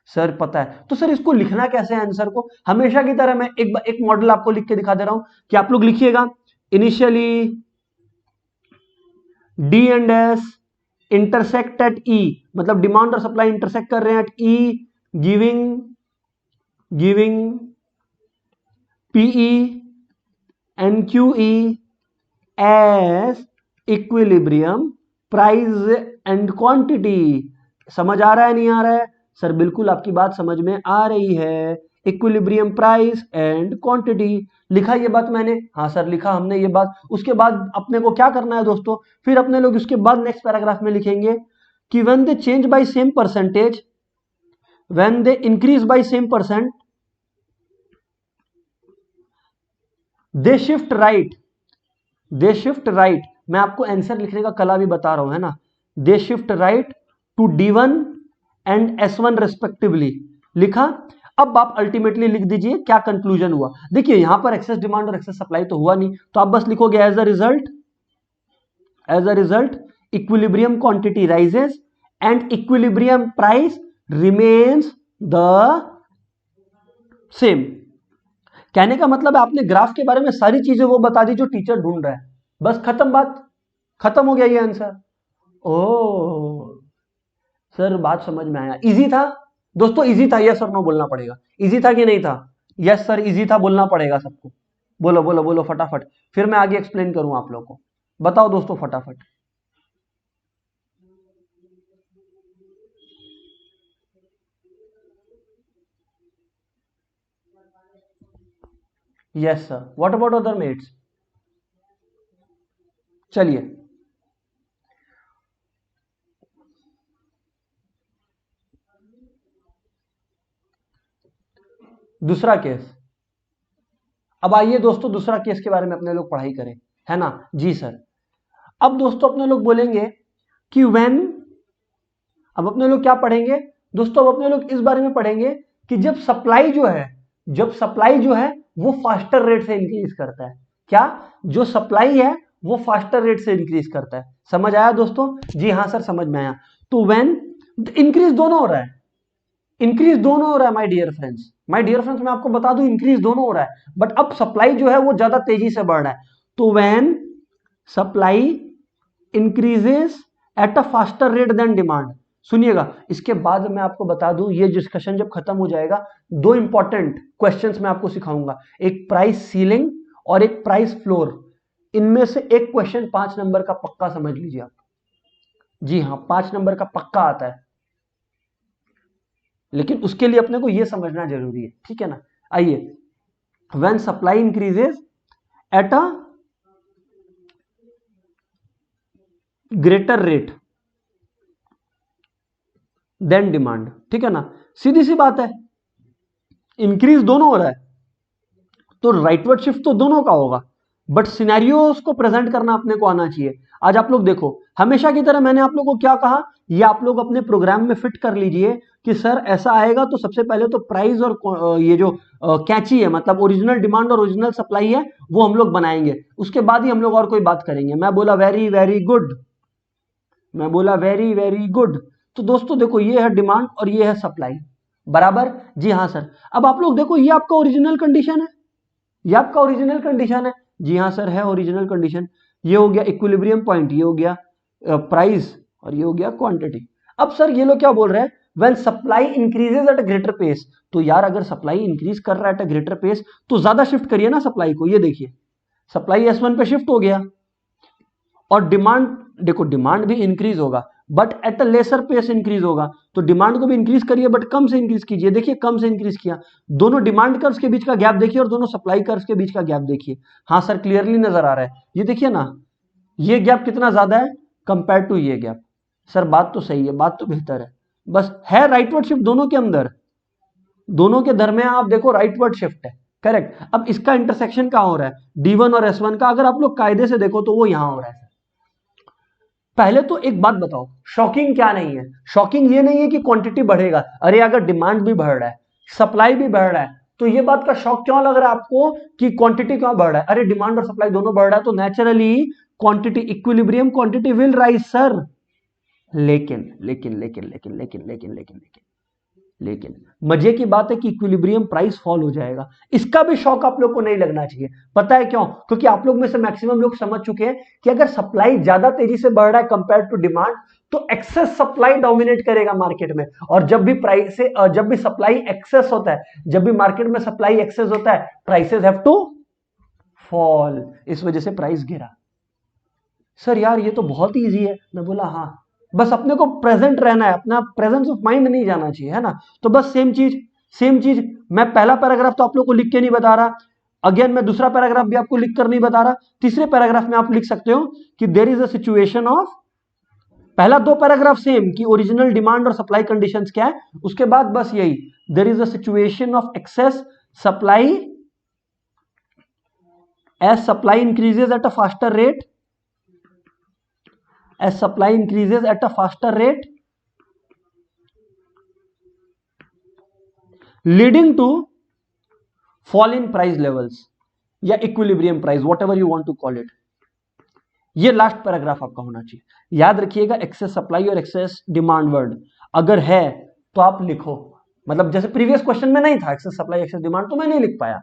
A: सर पता है, तो सर इसको लिखना कैसे है आंसर को? हमेशा की तरह मैं एक मॉडल आपको लिख के दिखा दे रहा हूं कि आप लोग लिखिएगा, initially D and S intersect at E, मतलब डिमांड और सप्लाई इंटरसेक्ट कर रहे हैं at E, giving PE and QE as equilibrium price and quantity. समझ आ रहा है नहीं आ रहा है? सर बिल्कुल आपकी बात समझ में आ रही है। इक्विलिब्रियम प्राइस एंड क्वांटिटी, लिखा ये बात मैंने? हाँ सर लिखा हमने ये बात। उसके बाद अपने को क्या करना है दोस्तों, फिर अपने लोग उसके बाद नेक्स्ट पैराग्राफ में लिखेंगे कि when they change by same percentage, when they increase by same percent, they shift right, they shift right, मैं आपको आंसर लिखने का कला भी बता रहा हूं, है ना। They shift right to D1 and S1 respectively, लिखा। अब आप अल्टीमेटली लिख दीजिए क्या कंक्लूजन हुआ। देखिए यहां पर एक्सेस डिमांड और एक्सेस सप्लाई तो हुआ नहीं, तो आप बस लिखोगे as a result equilibrium quantity rises and equilibrium price remains the same. कहने का मतलब है आपने ग्राफ के बारे में सारी चीजें वो बता दी जो टीचर ढूंढ रहा है, बस खत्म बात, खत्म हो गया ये आंसर। ओ सर बात समझ में आया, इजी था दोस्तों, इजी था, यस और नो बोलना पड़ेगा, इजी था कि नहीं था? यस सर इजी था बोलना पड़ेगा सबको, बोलो बोलो बोलो फटाफट, फिर मैं आगे एक्सप्लेन करूं आप लोगों को। बताओ दोस्तों फटाफट। Yes sir, what about other mates? चलिए दूसरा केस, अब आइए दोस्तों दूसरा केस के बारे में अपने लोग पढ़ाई करें, है ना। जी सर, अब दोस्तों अपने लोग बोलेंगे कि व्हेन, अब अपने लोग क्या पढ़ेंगे दोस्तों, अब अपने लोग इस बारे में पढ़ेंगे कि जब सप्लाई जो है, जब सप्लाई जो है वो फास्टर रेट से इंक्रीज करता है। क्या? जो सप्लाई है वो फास्टर रेट से इंक्रीज करता है। समझ आया दोस्तों? जी हाँ सर समझ में आया। तो व्हेन इंक्रीज दोनों हो रहा है, इंक्रीज दोनों हो रहा है my dear friends, my dear friends मैं आपको बता दूं इंक्रीज दोनों हो रहा है, बट अब सप्लाई जो है वो ज्यादा तेजी से बढ़ रहा है। तो when supply increases at a faster rate than demand, सुनिएगा इसके बाद मैं आपको बता दूं, ये डिस्कशन जब खत्म हो जाएगा दो इंपॉर्टेंट क्वेश्चंस मैं आपको सिखाऊंगा, एक प्राइस सीलिंग और एक प्राइस फ्लोर। इनमें से एक क्वेश्चन 5 नंबर का पक्का समझ लीजिए आप, जी हाँ 5 नंबर का पक्का आता है, लेकिन उसके लिए अपने को यह समझना जरूरी है, ठीक है ना। आइए, when supply increases at a greater rate than demand, ठीक है ना, सीधी सी बात है, इंक्रीज दोनों हो रहा है तो राइटवर्ड शिफ्ट तो दोनों का होगा, बट सिनेरियोस को प्रेजेंट करना अपने को आना चाहिए। आज आप लोग देखो, हमेशा की तरह मैंने आप लोगों को क्या कहा, ये आप लोग अपने प्रोग्राम में फिट कर लीजिए कि सर ऐसा आएगा तो सबसे पहले तो प्राइस और ये जो कैची है, मतलब ओरिजिनल डिमांड और ओरिजिनल सप्लाई है वो हम लोग बनाएंगे, उसके बाद ही हम लोग और कोई बात करेंगे। मैं बोला वेरी वेरी गुड, मैं बोला वेरी वेरी गुड। तो दोस्तों देखो ये है डिमांड और ये है सप्लाई, बराबर। जी हाँ सर, अब आप लोग देखो ये आपका ओरिजिनल कंडीशन है, ये आपका ओरिजिनल कंडीशन है, जी हाँ सर है ओरिजिनल कंडीशन। ये हो गया इक्विलिब्रियम पॉइंट, ये हो गया प्राइस और ये हो गया क्वांटिटी। अब सर ये लोग क्या बोल रहे हैं, when supply increases at a greater pace, तो यार अगर सप्लाई इंक्रीज कर रहा है एट अ ग्रेटर पेस तो ज्यादा शिफ्ट करिए ना सप्लाई को। ये देखिए सप्लाई S1 पे शिफ्ट हो गया और डिमांड, देखो डिमांड भी इंक्रीज होगा but at a lesser pace increase होगा, तो डिमांड को भी इंक्रीज करिए बट कम से इंक्रीज कीजिए। देखिए कम से इंक्रीज किया, दोनों डिमांड कर्व्स के बीच का गैप देखिए और दोनों सप्लाई कर्व्स के बीच का गैप देखिए। हाँ सर क्लियरली नजर आ रहा है, ये देखिए ना, ये गैप कितना ज्यादा है कंपेयर टू ये गैप। सर बात तो सही है, बात तो बेहतर है, बस है राइटवर्ड शिफ्ट दोनों के अंदर, दोनों के दरमियान आप देखो राइटवर्ड शिफ्ट है, करेक्ट। अब इसका इंटरसेक्शन कहां हो रहा है, D1 और S1 का, अगर आप लोग कायदे से देखो तो वो यहां हो रहा है। पहले तो एक बात बताओ, शॉकिंग क्या नहीं है? शॉकिंग ये नहीं है कि क्वांटिटी बढ़ेगा, अरे अगर डिमांड भी बढ़ रहा है सप्लाई भी बढ़ रहा है तो ये बात का शॉक क्यों लग रहा है आपको कि क्वांटिटी क्यों बढ़ रहा है? अरे डिमांड और सप्लाई दोनों बढ़ रहा है तो naturally quantity, equilibrium quantity will rise sir. लेकिन लेकिन लेकिन लेकिन लेकिन लेकिन लेकिन लेकिन लेकिन मजे की बात है कि इक्विलिब्रियम प्राइस फॉल हो जाएगा। इसका भी शौक आप लोग को नहीं लगना चाहिए, पता है क्यों? क्योंकि आप लोग में से मैक्सिमम लोग समझ चुके हैं कि अगर सप्लाई ज्यादा तेजी से बढ़ रहा है कंपेयर टू डिमांड तो एक्सेस सप्लाई डोमिनेट करेगा मार्केट में, और जब भी प्राइस से जब भी सप्लाई एक्सेस होता है, जब भी मार्केट में सप्लाई एक्सेस होता है प्राइसेस हैव टू फॉल, इस वजह से प्राइस गिरा। सर यार ये तो बहुत ही ईजी है, मैं बोला हाँ, बस अपने को प्रेजेंट रहना है, अपना प्रेजेंस ऑफ माइंड नहीं जाना चाहिए, है ना। तो बस सेम चीज, सेम चीज, मैं पहला पैराग्राफ तो आप लोग को लिख के नहीं बता रहा, अगेन मैं दूसरा पैराग्राफ भी आपको लिख कर नहीं बता रहा, तीसरे पैराग्राफ में आप लिख सकते हो कि there is a situation of, पहला दो पैराग्राफ सेम कि ओरिजिनल डिमांड और सप्लाई कंडीशंस क्या है, उसके बाद बस यही, there is a situation of excess supply as supply increases at a faster rate, as supply increases at a faster rate leading to fall in price levels या equilibrium price, whatever you want to call it. ये last paragraph आपका होना चाहिए। याद रखिएगा access supply और excess demand word अगर है तो आप लिखो, मतलब जैसे प्रीवियस क्वेश्चन में नहीं था एक्सेस सप्लाई एक्सेस डिमांड तो मैं नहीं लिख पाया,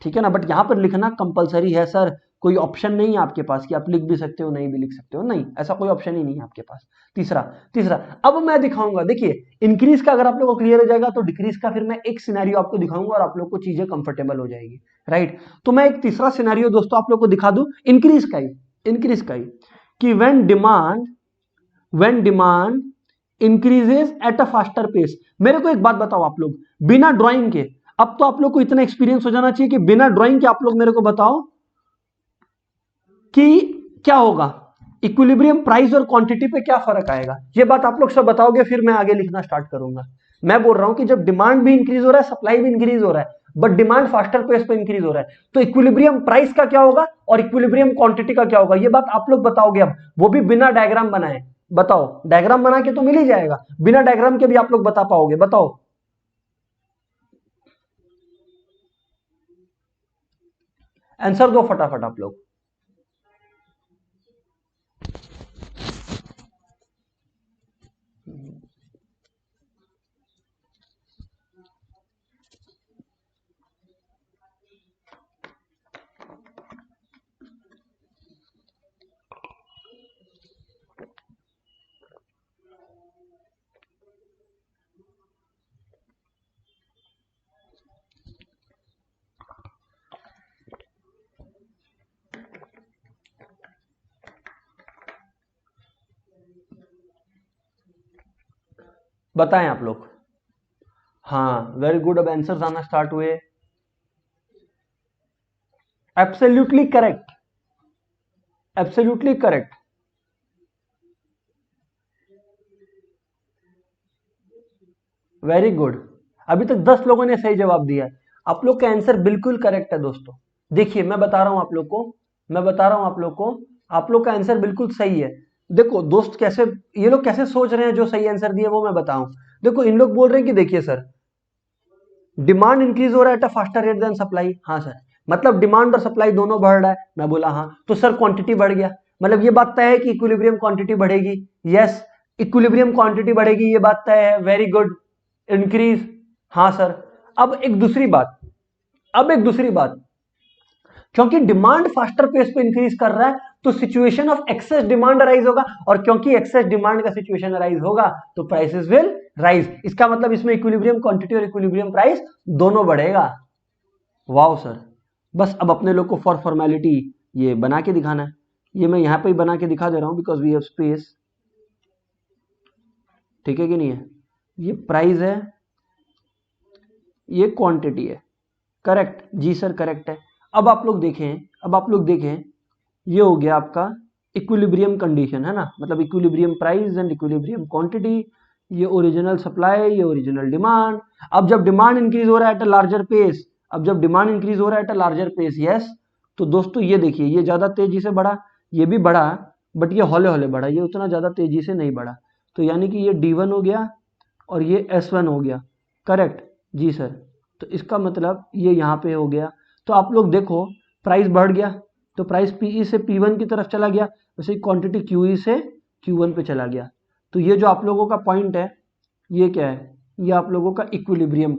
A: ठीक है ना, बट यहां पर लिखना कंपलसरी है सर, कोई ऑप्शन नहीं है आपके पास कि आप लिख भी सकते हो नहीं भी लिख सकते हो, नहीं ऐसा कोई ऑप्शन ही नहीं है आपके पास। तीसरा अब मैं दिखाऊंगा, देखिए इंक्रीज का अगर आप लोगों को क्लियर हो जाएगा तो डिक्रीज का फिर मैं एक सिनेरियो आपको दिखाऊंगा और आप लोग को चीजें कंफर्टेबल हो जाएगी, राइट। तो मैं एक तीसरा सिनेरियो दोस्तों आप लोग को दिखा दूं इंक्रीज का ही कि when demand increases at a faster pace. मेरे को एक बात बताओ आप लोग बिना ड्राइंग के, अब तो आप लोग को इतना एक्सपीरियंस हो जाना चाहिए कि बिना ड्राइंग के आप लोग मेरे को बताओ कि क्या होगा, इक्विलिब्रियम प्राइस और क्वांटिटी पे क्या फर्क आएगा। ये बात आप लोग सब बताओगे फिर मैं आगे लिखना स्टार्ट करूंगा। मैं बोल रहा हूं कि जब डिमांड भी इंक्रीज हो रहा है सप्लाई भी इंक्रीज हो रहा है बट डिमांड फास्टर पेस पे इंक्रीज हो रहा है तो इक्विलिब्रियम प्राइस का क्या होगा और इक्विलिब्रियम क्वांटिटी का क्या होगा, ये बात आप लोग बताओगे। अब वो भी बिना डायग्राम बनाए, बताओ डायग्राम बना के तो मिल ही जाएगा, बिना डायग्राम के भी आप लोग बता पाओगे, बताओ। आंसर दो फटाफट आप लोग। बताएं आप लोग। हाँ वेरी गुड, अब आंसर्स आना स्टार्ट हुए। Absolutely correct, absolutely correct. Very good, अभी तक 10 लोगों ने सही जवाब दिया है। आप लोग का आंसर बिल्कुल करेक्ट है दोस्तों। देखिए मैं बता रहा हूं आप लोग को, आप लोग का आंसर बिल्कुल सही है। देखो दोस्त कैसे ये लोग कैसे सोच रहे हैं, जो सही आंसर दिए वो मैं बताऊं। देखो इन लोग बोल रहे हैं कि देखिए सर डिमांड इंक्रीज हो रहा है at a faster rate than supply. हाँ सर, मतलब डिमांड और सप्लाई दोनों बढ़ रहा है। मैं बोला हाँ, तो सर क्वांटिटी बढ़ गया, मतलब ये बात तय है कि इक्विलिब्रियम क्वांटिटी बढ़ेगी। यस, इक्विलिब्रियम क्वांटिटी बढ़ेगी, ये बात तय है। Very good, increase. हाँ सर। अब एक दूसरी बात, क्योंकि डिमांड फास्टर पेस पे इंक्रीज कर रहा है तो situation of excess demand arise होगा, और क्योंकि एक्सेस डिमांड का सिचुएशन अराइज होगा तो प्राइसेस विल राइज। इसका मतलब इसमें इक्विलिब्रियम क्वांटिटी और इक्विलिब्रियम प्राइस दोनों बढ़ेगा। वाओ सर, बस अब अपने लोग को फॉर फॉर्मेलिटी ये बना के दिखाना है। ये मैं यहां पे ही बना के दिखा दे रहा हूं बिकॉज वी हैव स्पेस, ठीक है कि नहीं है। ये प्राइस है, ये क्वांटिटी है। करेक्ट जी सर, करेक्ट है। अब आप लोग देखें ये हो गया आपका इक्विलिब्रियम कंडीशन, है ना, मतलब equilibrium price and equilibrium quantity. ये ओरिजिनल सप्लाई, ये ओरिजिनल डिमांड। अब जब डिमांड इंक्रीज हो रहा है at a larger pace, yes, तो दोस्तों ये देखिए ये ज्यादा तेजी से बढ़ा, ये भी बढ़ा बट ये हौले हौले बढ़ा, ये उतना ज्यादा तेजी से नहीं बढ़ा। तो यानी कि ये D1 हो गया और ये S1 हो गया। करेक्ट जी सर, तो इसका मतलब ये यहाँ पे हो गया। तो आप लोग देखो प्राइस बढ़ गया तो प्राइस PE से P1 की तरफ चला गया, वैसे क्वांटिटी QE से Q1 पे चला गया। तो ये जो आप लोगों का पॉइंट है ये क्या है, ये आप लोगों का इक्विलिब्रियम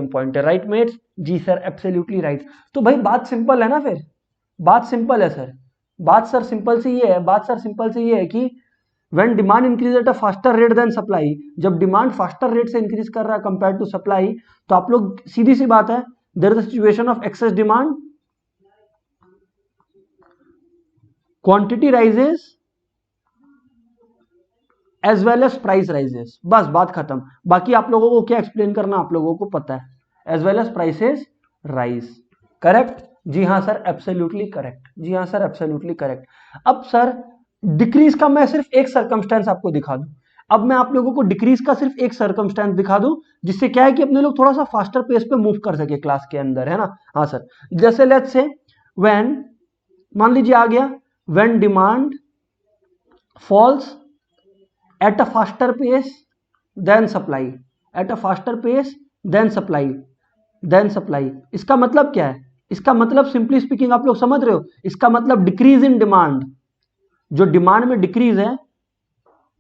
A: पॉइंट है, राइट मेट्स। जी सर, एब्सोल्युटली राइट। तो भाई बात सिंपल है ना, फिर बात सिंपल है सर, बात सर सिंपल सी ये है कि when demand increase at a faster rate than supply, जब डिमांड फास्टर रेट से इंक्रीज कर रहा है कंपेयर टू सप्लाई, तो आप लोग सीधी सी बात है there is a situation of excess demand, quantity rises as well as price rises. बस बात खत्म। बाकी आप लोगों को क्या एक्सप्लेन करना आप लोगों को पता है, as well as prices rise. Correct जी हाँ सर, एब्सोल्युटली करेक्ट। अब सर डिक्रीज का मैं सिर्फ एक सर्कमस्टेंस आपको दिखा दूं। अब मैं आप लोगों को डिक्रीज का सिर्फ एक सर्कमस्टेंस दिखा दूं, जिससे क्या है कि अपने लोग थोड़ा सा फास्टर पेस पे मूव कर सके क्लास के अंदर, है ना। हाँ सर, जैसे लेट्स से व्हेन, मान लीजिए आ गया, when demand falls at a faster pace than supply, at a faster pace than supply, then supply. इसका मतलब क्या है? इसका मतलब सिंपली स्पीकिंग आप लोग समझ रहे हो, इसका मतलब डिक्रीज इन डिमांड, जो डिमांड में डिक्रीज है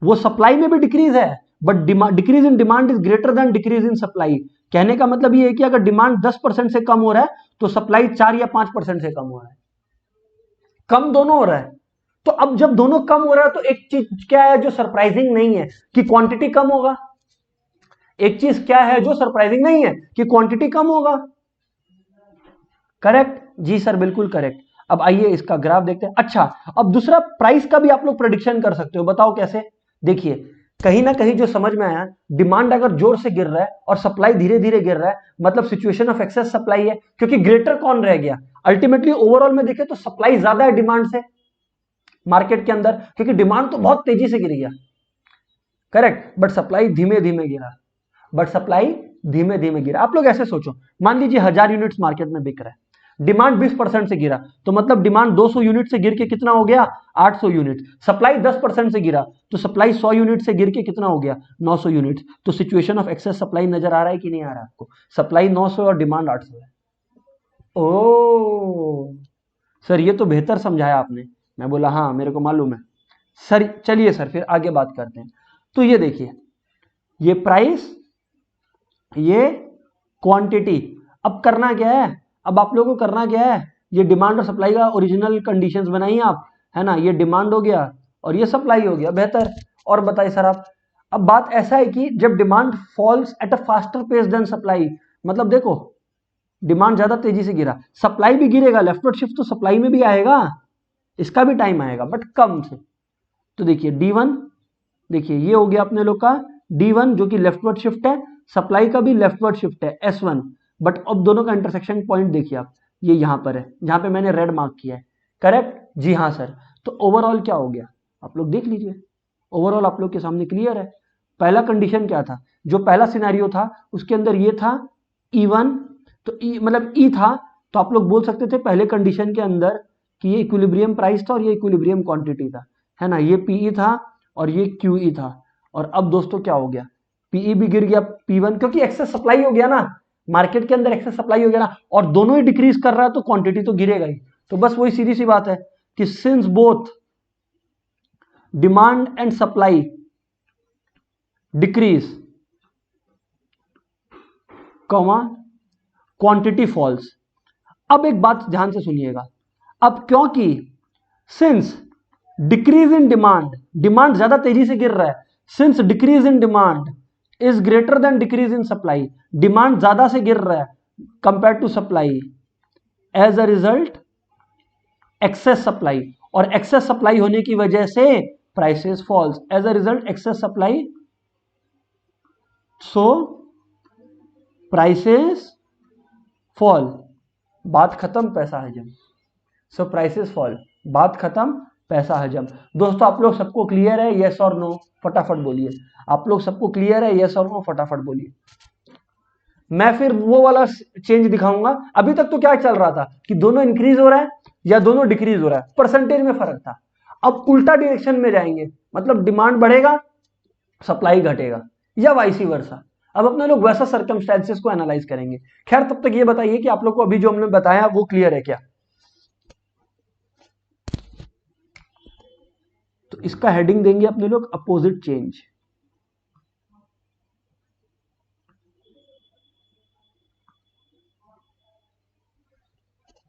A: वो सप्लाई में भी डिक्रीज है, but decrease in demand is greater than decrease in supply. कहने का मतलब ये है कि अगर डिमांड 10% से कम हो रहा है तो सप्लाई 4 या 5% से कम हो रहा है, कम दोनों हो रहा है। तो अब जब दोनों कम हो रहा है तो एक चीज क्या है जो सरप्राइजिंग नहीं है कि क्वांटिटी कम होगा, एक चीज क्या है जो सरप्राइजिंग नहीं है कि क्वांटिटी कम होगा। करेक्ट जी सर, बिल्कुल करेक्ट। अब आइए इसका ग्राफ देखते हैं। अच्छा, अब दूसरा प्राइस का भी आप लोग प्रेडिक्शन कर सकते हो, बताओ कैसे? देखिए, कहीं ना कहीं जो समझ में आया, डिमांड अगर जोर से गिर रहा है और सप्लाई धीरे धीरे गिर रहा है, मतलब सिचुएशन ऑफ एक्सेस सप्लाई है, क्योंकि ग्रेटर कौन रह गया? अल्टीमेटली ओवरऑल में देखें तो सप्लाई ज्यादा है डिमांड से मार्केट के अंदर, क्योंकि डिमांड तो बहुत तेजी से गिर गया, करेक्ट, बट सप्लाई धीमे धीमे गिरा, बट सप्लाई धीमे धीमे गिरा। आप लोग ऐसे सोचो, मान लीजिए 1000 यूनिट्स मार्केट में बिक रहा है, डिमांड 20% से गिरा, तो मतलब डिमांड 200 यूनिट से गिर के कितना हो गया? 800 यूनिट। सप्लाई 10% से गिरा तो सप्लाई 100 यूनिट से गिर के कितना हो गया? 900 यूनिट। तो सिचुएशन ऑफ एक्सेस सप्लाई नजर आ रहा है कि नहीं आ रहा है आपको? सप्लाई 900 और डिमांड 800 है। ओ सर, ये तो बेहतर समझाया आपने। मैं बोला हाँ मेरे को मालूम है सर। चलिए सर फिर आगे बात करते हैं। तो ये देखिए, ये प्राइस, ये क्वांटिटी। अब करना क्या है? अब आप लोगों को करना क्या है? ये डिमांड और सप्लाई का ओरिजिनल कंडीशंस बनाइए आप, है ना। ये डिमांड हो गया और ये सप्लाई हो गया, बेहतर। और बताइए सर आप, अब बात ऐसा है कि जब demand falls at a faster pace than supply, मतलब देखो डिमांड ज्यादा तेजी से गिरा, सप्लाई भी गिरेगा, लेफ्टवर्ड शिफ्ट तो सप्लाई में भी आएगा, इसका भी टाइम आएगा बट कम से। तो देखिए D1, देखिए ये हो गया अपने लोग का D1 जो कि लेफ्टवर्ड शिफ्ट है, सप्लाई का भी लेफ्टवर्ड शिफ्ट है S1। बट अब दोनों का इंटरसेक्शन पॉइंट देखिए आप, ये यहां पर है जहां पे मैंने रेड मार्क किया है, करेक्ट जी हाँ सर। तो ओवरऑल क्या हो गया आप लोग देख लीजिए, ओवरऑल आप लोग के सामने क्लियर है। पहला कंडीशन क्या था? जो पहला सिनेरियो था उसके अंदर ये था E1, तो मतलब E था, तो आप लोग बोल सकते थे पहले कंडीशन के अंदर कि ये इक्विलिब्रियम प्राइस था और ये इक्विलिब्रियम क्वांटिटी था, है ना। ये PE था और ये QE था। और अब दोस्तों क्या हो गया? PE भी गिर गया, P1, क्योंकि एक्सेस सप्लाई हो गया ना, मार्केट के अंदर एक्सेस सप्लाई हो गया ना, और दोनों ही डिक्रीज कर रहा है तो क्वांटिटी तो गिरेगा ही। तो बस वही सीधी सी बात है कि since both demand and supply decrease, comma quantity falls. अब एक बात ध्यान से सुनिएगा, अब क्योंकि since decrease in demand, demand ज्यादा तेजी से गिर रहा है, since decrease in demand is greater than decrease in supply, demand ज्यादा से गिर रहा है compare to supply, as a result excess supply, और एक्सेस सप्लाई होने की वजह से prices falls, as a result excess supply, so prices fall. बात खत्म, पैसा हजम। सो प्राइसेस फॉल, बात खत्म, पैसा हजम। दोस्तों आप लोग सबको क्लियर है? यस और नो फटाफट बोलिए। आप लोग सबको क्लियर है? यस और नो फटाफट बोलिए। मैं फिर वो वाला चेंज दिखाऊंगा। अभी तक तो क्या चल रहा था कि दोनों इंक्रीज हो रहा है या दोनों डिक्रीज हो रहा है, परसेंटेज में फर्क था। अब उल्टा डायरेक्शन में जाएंगे, मतलब डिमांड बढ़ेगा सप्लाई घटेगा, या वाइसी वर्सा। अब अपने लोग वैसा सर्कमस्टेंसेस को एनालाइज करेंगे। खैर तब तक ये बताइए कि आप लोग को अभी जो हमने बताया वो क्लियर है क्या? तो इसका हेडिंग देंगे अपने लोग opposite change.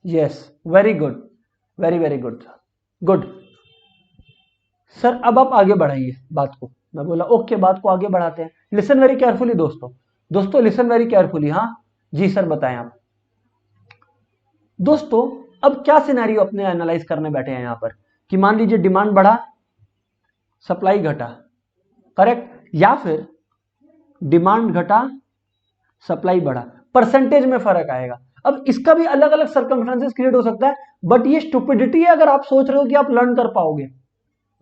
A: Yes, very good, very very good, good sir. अब आप आगे बढ़ाइए बात को। मैं बोला ओके, बात को आगे बढ़ाते हैं। लिसन वेरी केयरफुली दोस्तों, दोस्तों लिसन वेरी केयरफुली। हाँ जी सर, बताएं आप। दोस्तों अब क्या सिनेरियो अपने एनालाइज करने बैठे हैं यहां पर कि मान लीजिए डिमांड बढ़ा, सप्लाई घटा, करेक्ट, या फिर डिमांड घटा, सप्लाई बढ़ा, परसेंटेज में फर्क आएगा। अब इसका भी अलग अलग सर्कमस्टेंसेस क्रिएट हो सकता है, बट ये स्टुपिडिटी है अगर आप सोच रहे हो कि आप लर्न कर पाओगे।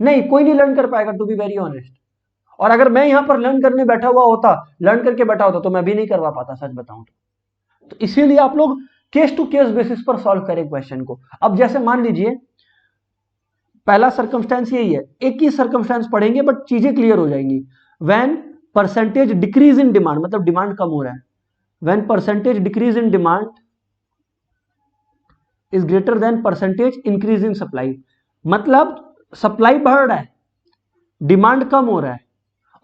A: नहीं, कोई नहीं लर्न कर पाएगा, टू बी वेरी ऑनेस्ट। और अगर मैं यहां पर लर्न करने बैठा हुआ होता, लर्न करके बैठा होता, तो मैं भी नहीं करवा पाता, सच बताऊं तो इसीलिए आप लोग केस टू केस बेसिस पर सॉल्व करें क्वेश्चन को। अब जैसे मान लीजिए पहला सर्कमस्टेंस यही है, एक ही सर्कमस्टेंस पढ़ेंगे बट चीजें क्लियर हो जाएंगी। When percentage decrease in demand, मतलब डिमांड कम हो रहा है, when percentage decrease in demand is greater then percentage increase in supply, मतलब सप्लाई बढ़ रहा है, डिमांड कम हो रहा है।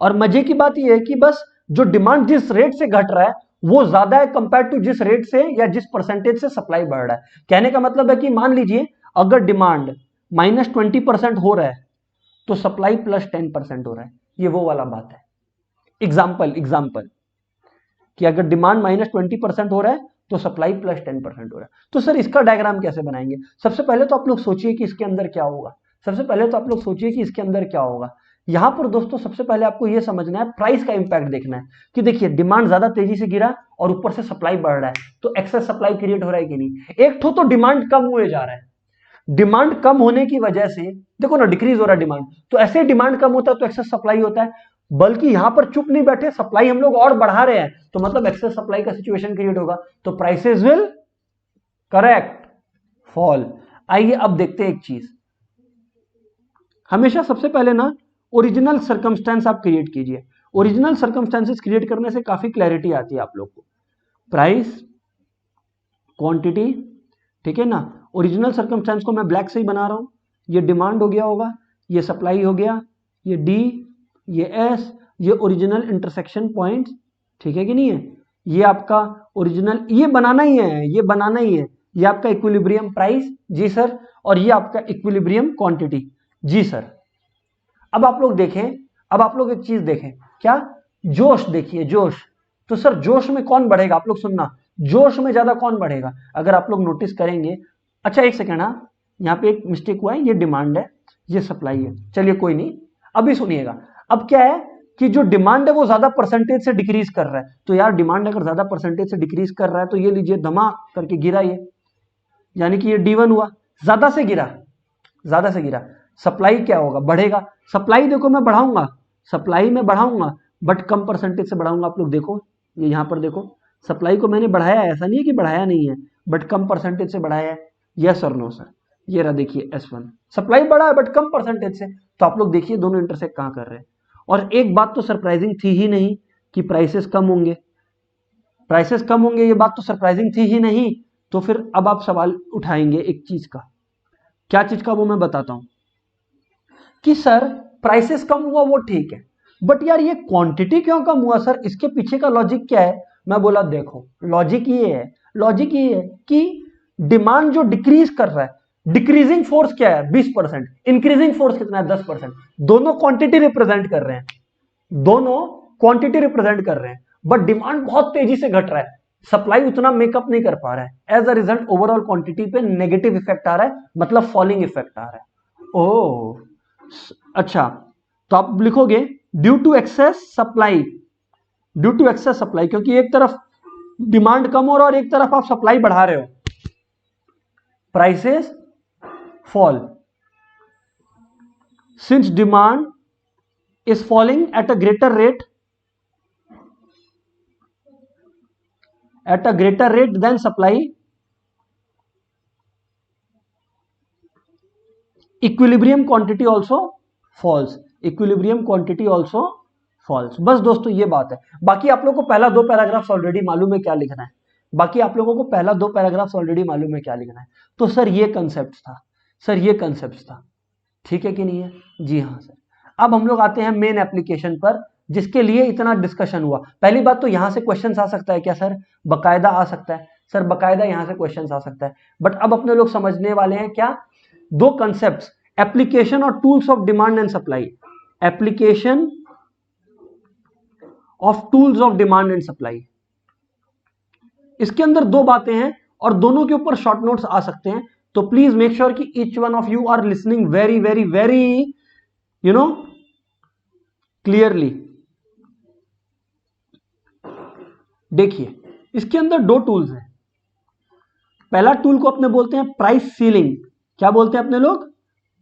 A: और मजे की बात यह है कि बस जो डिमांड जिस रेट से घट रहा है वो ज्यादा है कंपेयर टू जिस रेट से या जिस परसेंटेज से सप्लाई बढ़ रहा है। कहने का मतलब है कि मान लीजिए अगर डिमांड -20% हो रहा है तो सप्लाई +10% हो रहा है, ये वो वाला बात है। एग्जाम्पल कि अगर डिमांड -20% हो रहा है तो सप्लाई +10% हो रहा है। तो सर इसका डायग्राम कैसे बनाएंगे? सबसे पहले तो आप लोग सोचिए कि इसके अंदर क्या होगा। यहां पर दोस्तों सबसे पहले आपको यह समझना है, प्राइस का इंपैक्ट देखना है कि देखिए डिमांड ज्यादा तेजी से गिरा और ऊपर से सप्लाई बढ़ रहा है, तो एक्सेस सप्लाई क्रिएट हो रहा है कि नहीं। एक तो डिमांड कम हुए जा रहा है, डिमांड कम होने की वजह से देखो ना डिक्रीज हो रहा है डिमांड, तो ऐसे डिमांड कम होता है तो एक्सेस सप्लाई होता है। बल्कि यहां पर चुप नहीं बैठे, सप्लाई हम लोग और बढ़ा रहे हैं, तो मतलब एक्सेस सप्लाई का सिचुएशन क्रिएट होगा, तो प्राइसेस विल करेक्ट फॉल। आइए अब देखते हैं एक चीज, हमेशा सबसे पहले ना ओरिजिनल सर्कमस्टेंस आप क्रिएट कीजिए। ओरिजिनल सर्कमस्टेंसेस क्रिएट करने से काफी क्लैरिटी आती है आप लोग को। प्राइस, क्वांटिटी, ठीक है ना। ओरिजिनल सर्कमस्टेंस को मैं ब्लैक से ही बना रहा हूं, ये डिमांड हो गया होगा, ये सप्लाई हो गया, ये डी, ये एस, ये ओरिजिनल इंटरसेक्शन पॉइंट, ठीक है कि नहीं है। ये आपका ओरिजिनल, ये बनाना ही है, ये आपका इक्विलिब्रियम प्राइस, जी सर, और ये आपका इक्विलिब्रियम क्वांटिटी, जी सर। अब आप लोग देखें, अब आप लोग एक चीज देखें, क्या जोश देखिए, जोश। तो सर जोश में कौन बढ़ेगा, आप लोग सुनना, जोश में ज्यादा कौन बढ़ेगा अगर आप लोग नोटिस करेंगे। अच्छा एक सेकेंड, हाँ यहाँ पे एक मिस्टेक हुआ है, ये डिमांड है, ये सप्लाई है, चलिए कोई नहीं, अभी सुनिएगा। अब क्या है कि जो डिमांड है वो ज्यादा परसेंटेज से डिक्रीज कर रहा है, तो यार डिमांड अगर ज्यादा परसेंटेज से डिक्रीज कर रहा है तो ये लीजिए धमा करके गिरा ये, यानी कि ये D1 हुआ, ज्यादा से गिरा। सप्लाई क्या होगा, बढ़ेगा। सप्लाई देखो मैं बढ़ाऊंगा, सप्लाई में बढ़ाऊंगा बट कम परसेंटेज से बढ़ाऊंगा। आप लोग देखो, ये यहां पर देखो, सप्लाई को मैंने बढ़ाया है, ऐसा नहीं है कि बढ़ाया नहीं है, बट कम परसेंटेज से बढ़ाया है। यस और नो सर, ये रहा देखिए S1, सप्लाई बढ़ा है बट कम परसेंटेज से। तो आप लोग देखिए दोनों इंटरसेक्ट कहां कर रहे हैं। और एक बात तो सरप्राइजिंग थी ही नहीं कि प्राइसेस कम होंगे, ये बात तो सरप्राइजिंग थी ही नहीं। तो फिर अब आप सवाल उठाएंगे एक चीज का, क्या चीज का वो मैं बताता हूं कि सर प्राइसेस कम हुआ वो ठीक है, बट यार ये क्वांटिटी क्यों कम हुआ सर, इसके पीछे का लॉजिक क्या है। मैं बोला देखो लॉजिक ये है कि डिमांड जो डिक्रीज कर रहा है, डिक्रीजिंग फोर्स क्या है 20%, इंक्रीजिंग फोर्स कितना है 10%, दोनों क्वांटिटी रिप्रेजेंट कर रहे हैं, बट डिमांड बहुत तेजी से घट रहा है, सप्लाई उतना मेकअप नहीं कर पा रहा है। As a result overall quantity पे नेगेटिव इफेक्ट आ रहा है, मतलब फॉलिंग इफेक्ट आ रहा है। ओह अच्छा, तो आप लिखोगे ड्यू टू एक्सेस सप्लाई, क्योंकि एक तरफ डिमांड कम हो रहा है और एक तरफ आप सप्लाई बढ़ा रहे हो, prices fall. Since demand is falling at a greater rate than supply, equilibrium quantity also falls, बस दोस्तों ये बात है। बाकी आप लोगों को पहला दो पैराग्राफ्स ऑलरेडी मालूम है क्या लिखना है, तो सर ये कंसेप्ट था, ठीक है कि नहीं है। जी हाँ सर। अब हम लोग आते हैं मेन एप्लीकेशन पर, जिसके लिए इतना डिस्कशन हुआ। पहली बात तो यहां से क्वेश्चन आ सकता है क्या सर, बकायदा आ सकता है सर, बकायदा यहां से क्वेश्चन आ सकता है। बट अब अपने लोग समझने वाले हैं क्या, दो कंसेप्ट, एप्लीकेशन और tools of demand and supply, application of tools of demand and supply. इसके अंदर दो बातें हैं और दोनों के ऊपर शॉर्ट नोट्स आ सकते हैं, तो प्लीज मेक श्योर कि each one of you are listening very very very clearly. देखिए इसके अंदर दो टूल्स हैं, पहला टूल को अपने बोलते हैं प्राइस सीलिंग, क्या बोलते हैं अपने लोग,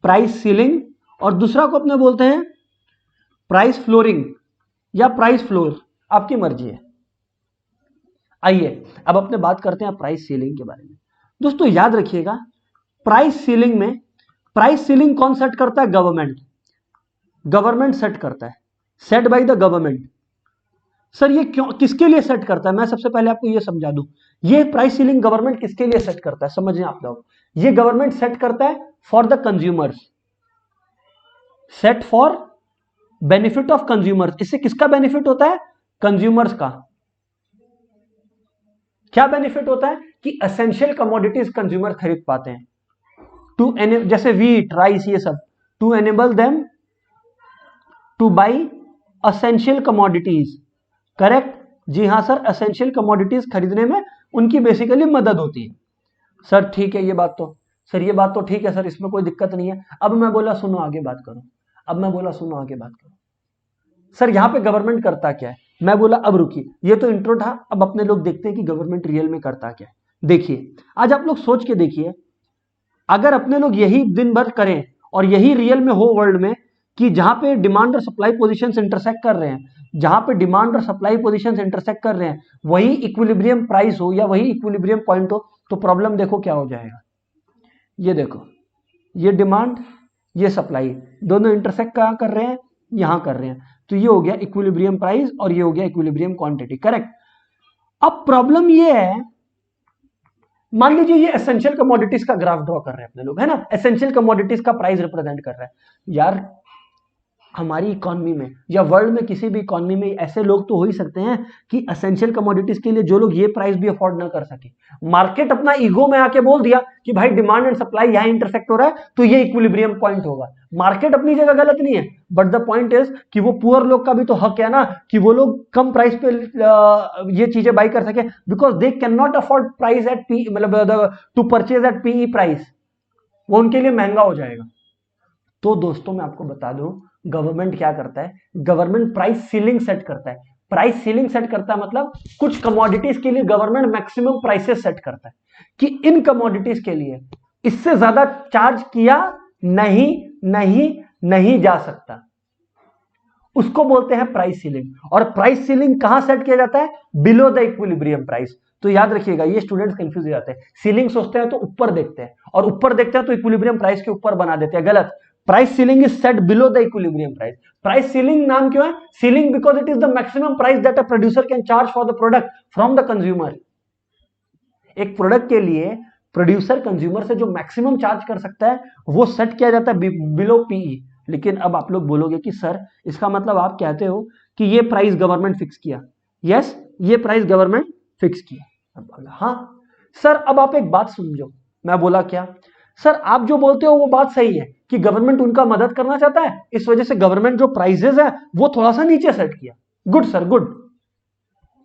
A: प्राइस सीलिंग, और दूसरा को अपने बोलते हैं प्राइस फ्लोरिंग या प्राइस फ्लोर, आपकी मर्जी है। आइए अब अपने बात करते हैं प्राइस सीलिंग के बारे में। दोस्तों याद रखिएगा, प्राइस सीलिंग में, प्राइस सीलिंग कौन सेट करता है? गवर्नमेंट। गवर्नमेंट सेट करता है, set by the government. Sir ये क्यों, किसके लिए सेट करता है? मैं सबसे पहले आपको ये समझा दूं, ये प्राइस सीलिंग गवर्नमेंट किसके लिए सेट करता है, समझें आप लोग। ये गवर्नमेंट सेट करता है for the consumers, set for benefit of consumers. इससे किसका बेनिफिट होता है? कंज्यूमर्स का। क्या बेनिफिट होता है? कि एसेंशियल कमोडिटीज कंज्यूमर खरीद पाते हैं, टू जैसे वीट, राइस, ये सब, to enable them to buy essential commodities. Correct? जी हाँ सर, एसेंशियल कमोडिटीज खरीदने में उनकी बेसिकली मदद होती है। सर ठीक है, ये बात तो, सर ये बात तो ठीक है सर, इसमें कोई दिक्कत नहीं है। अब मैं बोला सुनो आगे बात करो, अब मैं बोला सुनो आगे बात करो। सर यहां पे गवर्नमेंट करता क्या है? मैं बोला अब रुकिए, ये तो इंट्रो था, अब अपने लोग देखते हैं कि गवर्नमेंट रियल में करता क्या है। देखिए आज आप लोग सोच के देखिए, अगर अपने लोग यही दिन भर करें और यही रियल में हो वर्ल्ड में, कि जहां पे डिमांड और सप्लाई पोजीशंस इंटरसेक्ट कर रहे हैं, जहां पे डिमांड और सप्लाई पोजीशंस इंटरसेक्ट कर रहे हैं, वही इक्विलिब्रियम प्राइस हो या वही इक्विलिब्रियम पॉइंट हो, तो प्रॉब्लम देखो क्या हो जाएगा। ये देखो, ये डिमांड, ये सप्लाई, दोनों इंटरसेक्ट कहां कर रहे हैं? यहां कर रहे हैं। तो ये हो गया इक्विलिब्रियम प्राइस और ये हो गया इक्विलिब्रियम क्वांटिटी। करेक्ट? अब प्रॉब्लम ये है, मान लीजिए ये एसेंशियल कमोडिटीज का ग्राफ ड्रॉ कर रहे हैं अपने लोग, है ना, एसेंशियल कमोडिटीज का प्राइस रिप्रेजेंट कर रहा है। यार हमारी इकोनॉमी में या वर्ल्ड में किसी भी इकोनॉमी में ऐसे लोग तो हो ही सकते हैं कि एसेंशियल कमोडिटीज के लिए जो लोग ये प्राइस भी अफोर्ड ना कर सके। मार्केट अपना ईगो में आके बोल दिया कि भाई डिमांड एंड सप्लाई यहां इंटरसेक्ट हो रहा है तो ये इक्विलिब्रियम पॉइंट होगा। मार्केट अपनी जगह गलत नहीं है, बट द पॉइंट इज कि वो पुअर लोग का भी तो हक है ना कि वो लोग कम प्राइस पे ये चीजें बाई कर सके, because they can not afford price at P, मतलब to purchase at PE price, वो उनके लिए महंगा हो जाएगा। तो दोस्तों मैं आपको बता दूं, गवर्नमेंट क्या करता है? गवर्नमेंट प्राइस सीलिंग सेट करता है। प्राइस सीलिंग सेट करता है मतलब कुछ कमोडिटीज के लिए गवर्नमेंट मैक्सिमम प्राइसेस सेट करता है कि इन कमोडिटीज के लिए इससे ज्यादा चार्ज किया नहीं नहीं नहीं जा सकता, उसको बोलते हैं प्राइस सीलिंग। और प्राइस सीलिंग कहां सेट किया जाता है? Below the equilibrium price. तो याद रखिएगा, ये स्टूडेंट्स कंफ्यूज हो जाते हैं, सीलिंग सोचते हैं तो ऊपर देखते हैं, और ऊपर देखते हैं तो इक्विलिब्रियम प्राइस के ऊपर बना देते हैं। गलत। Price ceiling is set below the equilibrium price. Price ceiling नाम क्यों है? Ceiling because it is the maximum price that a producer can charge for the product from the consumer. एक प्रोडक्ट के लिए प्रोड्यूसर कंज्यूमर से जो maximum charge कर सकता है वो सेट किया जाता है बिलो पीई। लेकिन अब आप लोग बोलोगे कि सर इसका मतलब आप कहते हो कि ये प्राइस गवर्नमेंट फिक्स किया। यस, ये प्राइस गवर्नमेंट फिक्स किया। हाँ सर, अब आप एक बात समझो, मैं बोला क्या? सर आप जो बोलते हो वो बात सही है कि गवर्नमेंट उनका मदद करना चाहता है, इस वजह से गवर्नमेंट जो प्राइसेस है वो थोड़ा सा नीचे सेट किया। Good sir, good.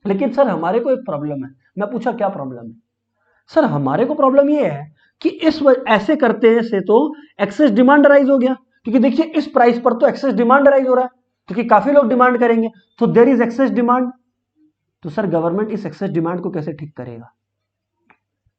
A: लेकिन सर हमारे को एक प्रॉब्लम है। मैं पूछा क्या प्रॉब्लम है? सर हमारे को प्रॉब्लम ये है कि ऐसे करते से तो एक्सेस डिमांड राइज हो गया, क्योंकि देखिए इस प्राइस पर तो एक्सेस डिमांड राइज हो रहा है, क्योंकि काफी लोग डिमांड करेंगे, तो देयर इज एक्सेस डिमांड। तो सर गवर्नमेंट इस एक्सेस डिमांड को कैसे ठीक करेगा?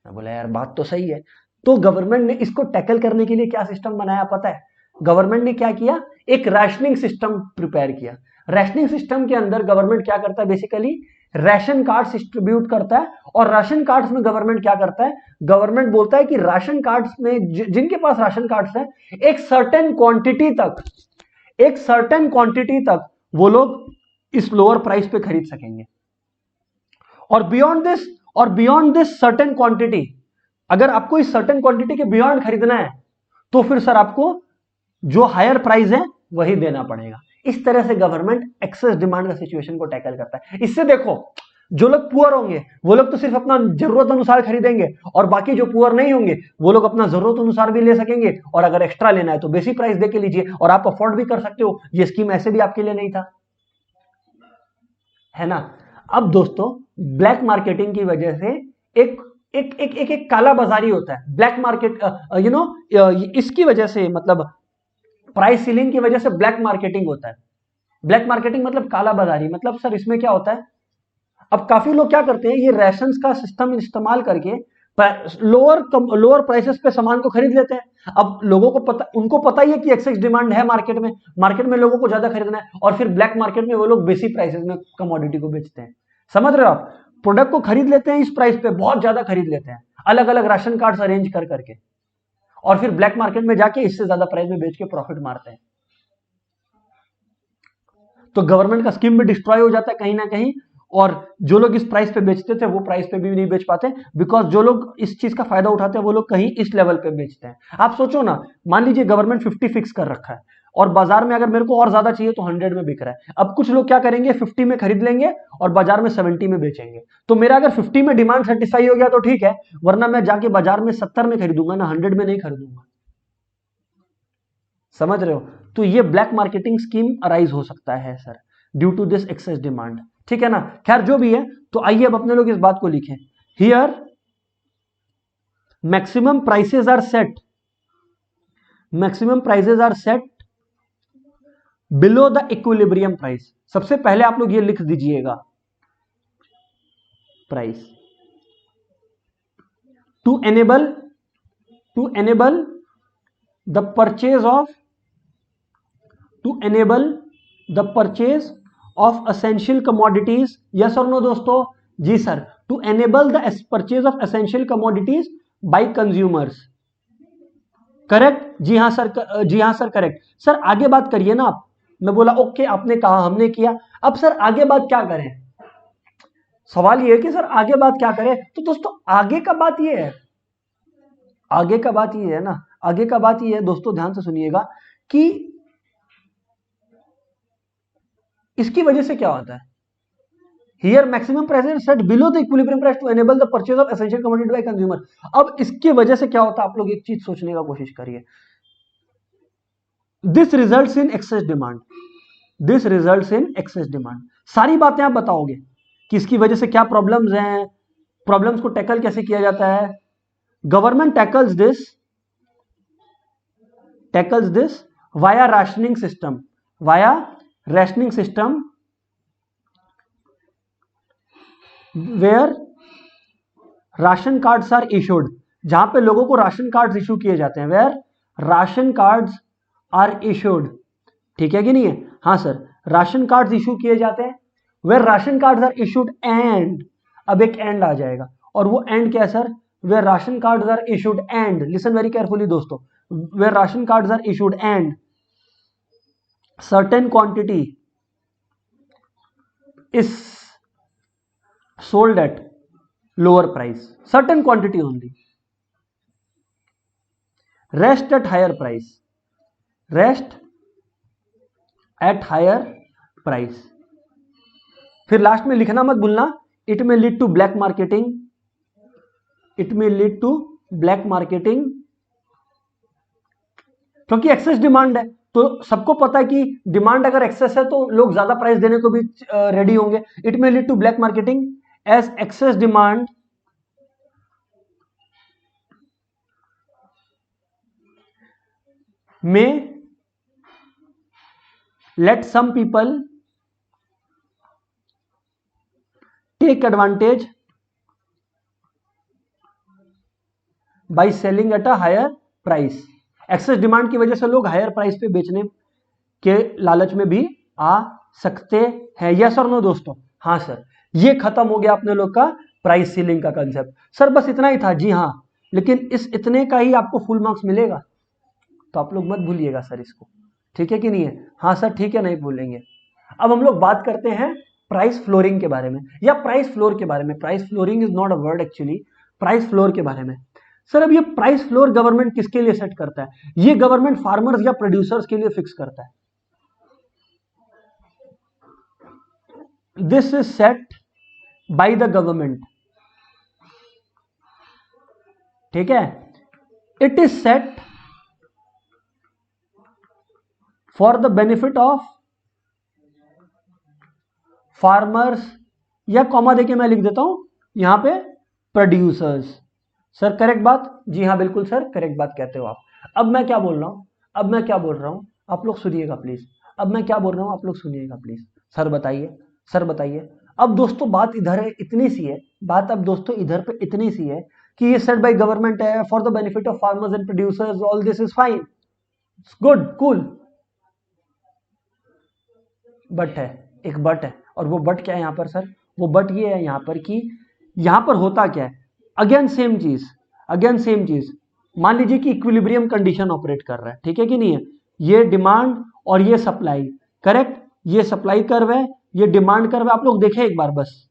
A: मैं बोला यार बात तो सही है। तो गवर्नमेंट ने इसको टैकल करने के लिए क्या सिस्टम बनाया पता है? गवर्नमेंट ने क्या किया? एक राशनिंग सिस्टम प्रिपेयर किया। राशनिंग सिस्टम के अंदर गवर्नमेंट क्या करता है? बेसिकली राशन कार्ड्स डिस्ट्रीब्यूट करता है। और राशन कार्ड्स में गवर्नमेंट क्या करता है? गवर्नमेंट बोलता है कि राशन कार्ड्स में जिनके पास राशन कार्ड्स है, एक सर्टेन क्वांटिटी तक वो लोग इस लोअर प्राइस पे खरीद सकेंगे। और बियॉन्ड दिस सर्टेन क्वांटिटी, अगर आपको इस सर्टेन क्वांटिटी के बियॉन्ड खरीदना है तो फिर सर आपको जो हायर प्राइस है वही देना पड़ेगा। इस तरह से गवर्नमेंट एक्सेस डिमांड का सिचुएशन को टैकल करता है। इससे देखो, जो लोग पुअर होंगे वो लोग तो सिर्फ अपना जरूरत अनुसार खरीदेंगे, और बाकी जो पुअर नहीं होंगे वो लोग अपना जरूरत अनुसार भी ले सकेंगे, और अगर एक्स्ट्रा लेना है तो बेसिक प्राइस दे के लीजिए, और आप अफोर्ड भी कर सकते हो। ये स्कीम ऐसे भी आपके लिए नहीं था, है ना। अब दोस्तों ब्लैक मार्केटिंग की वजह से एक काला बाजारी होता है, ब्लैक मार्केट, इसकी वजह से, मतलब प्राइस सीलिंग की वजह से ब्लैक मार्केटिंग होता है। ब्लैक मार्केटिंग मतलब काला बाजारी। मतलब सर इसमें क्या होता है? अब काफी लोग क्या करते हैं, ये रेशंस का सिस्टम इस्तेमाल करके लोअर प्राइसेस पे सामान को खरीद लेते हैं। अब लोगों को पता, उनको पता ही है कि एक्सेस डिमांड है मार्केट में लोगों को ज्यादा खरीदना है, और फिर ब्लैक मार्केट में वो लोग बेसी प्राइसेस में कमोडिटी को बेचते हैं। समझ रहे हो आप? प्रोडक्ट को खरीद लेते हैं इस प्राइस पे, बहुत ज्यादा खरीद लेते हैं, अलग अलग राशन कार्ड अरेंज कर करके, और फिर ब्लैक मार्केट में जाके इससे ज्यादा प्राइस में बेच के प्रॉफिट मारते हैं। तो गवर्नमेंट का स्कीम भी डिस्ट्रॉय हो जाता है कहीं ना कहीं, और जो लोग इस प्राइस पे बेचते थे वो प्राइस पे भी नहीं बेच पाते, बिकॉज जो लोग इस चीज का फायदा उठाते हैं वो लोग कहीं इस लेवल पे बेचते हैं। आप सोचो ना, मान लीजिए गवर्नमेंट 50 फिक्स कर रखा है, और बाजार में अगर मेरे को और ज्यादा चाहिए तो 100 में बिक रहा है। अब कुछ लोग क्या करेंगे, 50 में खरीद लेंगे और बाजार में 70 में बेचेंगे। तो मेरा अगर 50 में डिमांड सेटिस्फाई हो गया तो ठीक है, वरना मैं जाके बाजार में 70 में खरीदूंगा ना, 100 में नहीं खरीदूंगा। समझ रहे हो? तो ये ब्लैक मार्केटिंग स्कीम अराइज हो सकता है sir, due to this excess demand. ठीक है ना? खैर जो भी है, तो आइए अब अपने लोग इस बात को लिखें। Here maximum prices are set, maximum prices are set below the equilibrium price. सबसे पहले आप लोग ये लिख दीजिएगा, price to enable the purchase of essential commodities. Yes और नो दोस्तों? जी sir, to enable the purchase of essential commodities by consumers. Correct? जी हाँ सर, जी हाँ सर, करेक्ट। सर आगे बात करिए ना आप। मैं बोला ओके, आपने कहा, हमने किया, अब सर आगे बात क्या करें? सवाल ये है कि सर आगे बात क्या करें? तो दोस्तों आगे का बात ये है, आगे का बात ये है ना, आगे का बात ये है दोस्तों, ध्यान से सुनिएगा, कि इसकी वजह से क्या होता है। Here maximum price is set below the equilibrium price to enable the purchase of essential commodity by consumer. अब इसकी वजह से क्या होता है, आप लोग एक चीज सोचने का कोशिश करिए। This results in excess demand, this results in excess demand. सारी बातें आप बताओगे कि इसकी वजह से क्या प्रॉब्लम्स हैं, प्रॉब्लम्स को टैकल कैसे किया जाता है। Government tackles this via rationing system, via rationing system where ration cards are issued, जहां पे लोगों को राशन कार्ड्स इशू किए जाते हैं, where ration cards are issued. ठीक है कि नहीं है? हाँ सर, राशन कार्ड्स इशू किए जाते हैं, where ration cards are issued and, अब एक एंड आ जाएगा, और वो एंड क्या है sir? Where ration cards are issued and, listen very carefully दोस्तों, where ration cards are issued and certain quantity is sold at lower price, certain quantity only, rest at higher price, rest at higher price। फिर last में लिखना मत भूलना, it may lead to black marketing, it may lead to black marketing, क्योंकि excess demand है, तो सबको पता है कि डिमांड अगर एक्सेस है तो लोग ज्यादा प्राइस देने को भी रेडी होंगे। It may lead to black marketing as excess demand may let some people take advantage by selling at a higher price. Excess demand की वजह से लोग हायर प्राइस पे बेचने के लालच में भी आ सकते हैं। यस और नो दोस्तों? हाँ सर, ये खत्म हो गया अपने लोग का प्राइस सीलिंग का कंसेप्ट। सर बस इतना ही था? जी हाँ, लेकिन इस इतने का ही आपको फुल मार्क्स मिलेगा, तो आप लोग मत भूलिएगा सर इसको। ठीक है कि नहीं है? हाँ सर ठीक है, नहीं भूलेंगे। अब हम लोग बात करते हैं प्राइस फ्लोरिंग के बारे में, या प्राइस फ्लोर के बारे में। Price flooring is not a word actually, price floor के बारे में। सर अब ये प्राइस फ्लोर गवर्नमेंट किसके लिए सेट करता है? ये गवर्नमेंट फार्मर्स या प्रोड्यूसर्स के लिए फिक्स करता है। This is set by the government. ठीक है? It is set for the benefit of farmers, या कॉमा देके मैं लिख देता हूं यहां पे प्रोड्यूसर्स। सर करेक्ट बात? जी हाँ बिल्कुल सर, करेक्ट बात कहते हो आप। अब मैं क्या बोल रहा हूं, आप लोग सुनिएगा प्लीज। अब मैं क्या बोल रहा हूं, आप लोग सुनिएगा प्लीज। सर बताइए, सर बताइए, अब दोस्तों बात इधर है, इतनी सी है बात, अब दोस्तों इधर पे इतनी सी है कि ये सेट बाय गवर्नमेंट है for the benefit of farmers and producers, all this is fine, it's good, cool. But है, एक बट है, और वो बट क्या है यहाँ पर सर? वो बट ये है यहाँ पर कि यहाँ पर होता क्या है, अगेन सेम चीज, मान लीजिए कि इक्विलिब्रियम कंडीशन ऑपरेट कर रहा है, ठीक है कि नहीं है? ये डिमांड और ये सप्लाई, करेक्ट, ये सप्लाई कर्व है, ये डिमांड कर्व है, आप लोग देखें एक बार बस,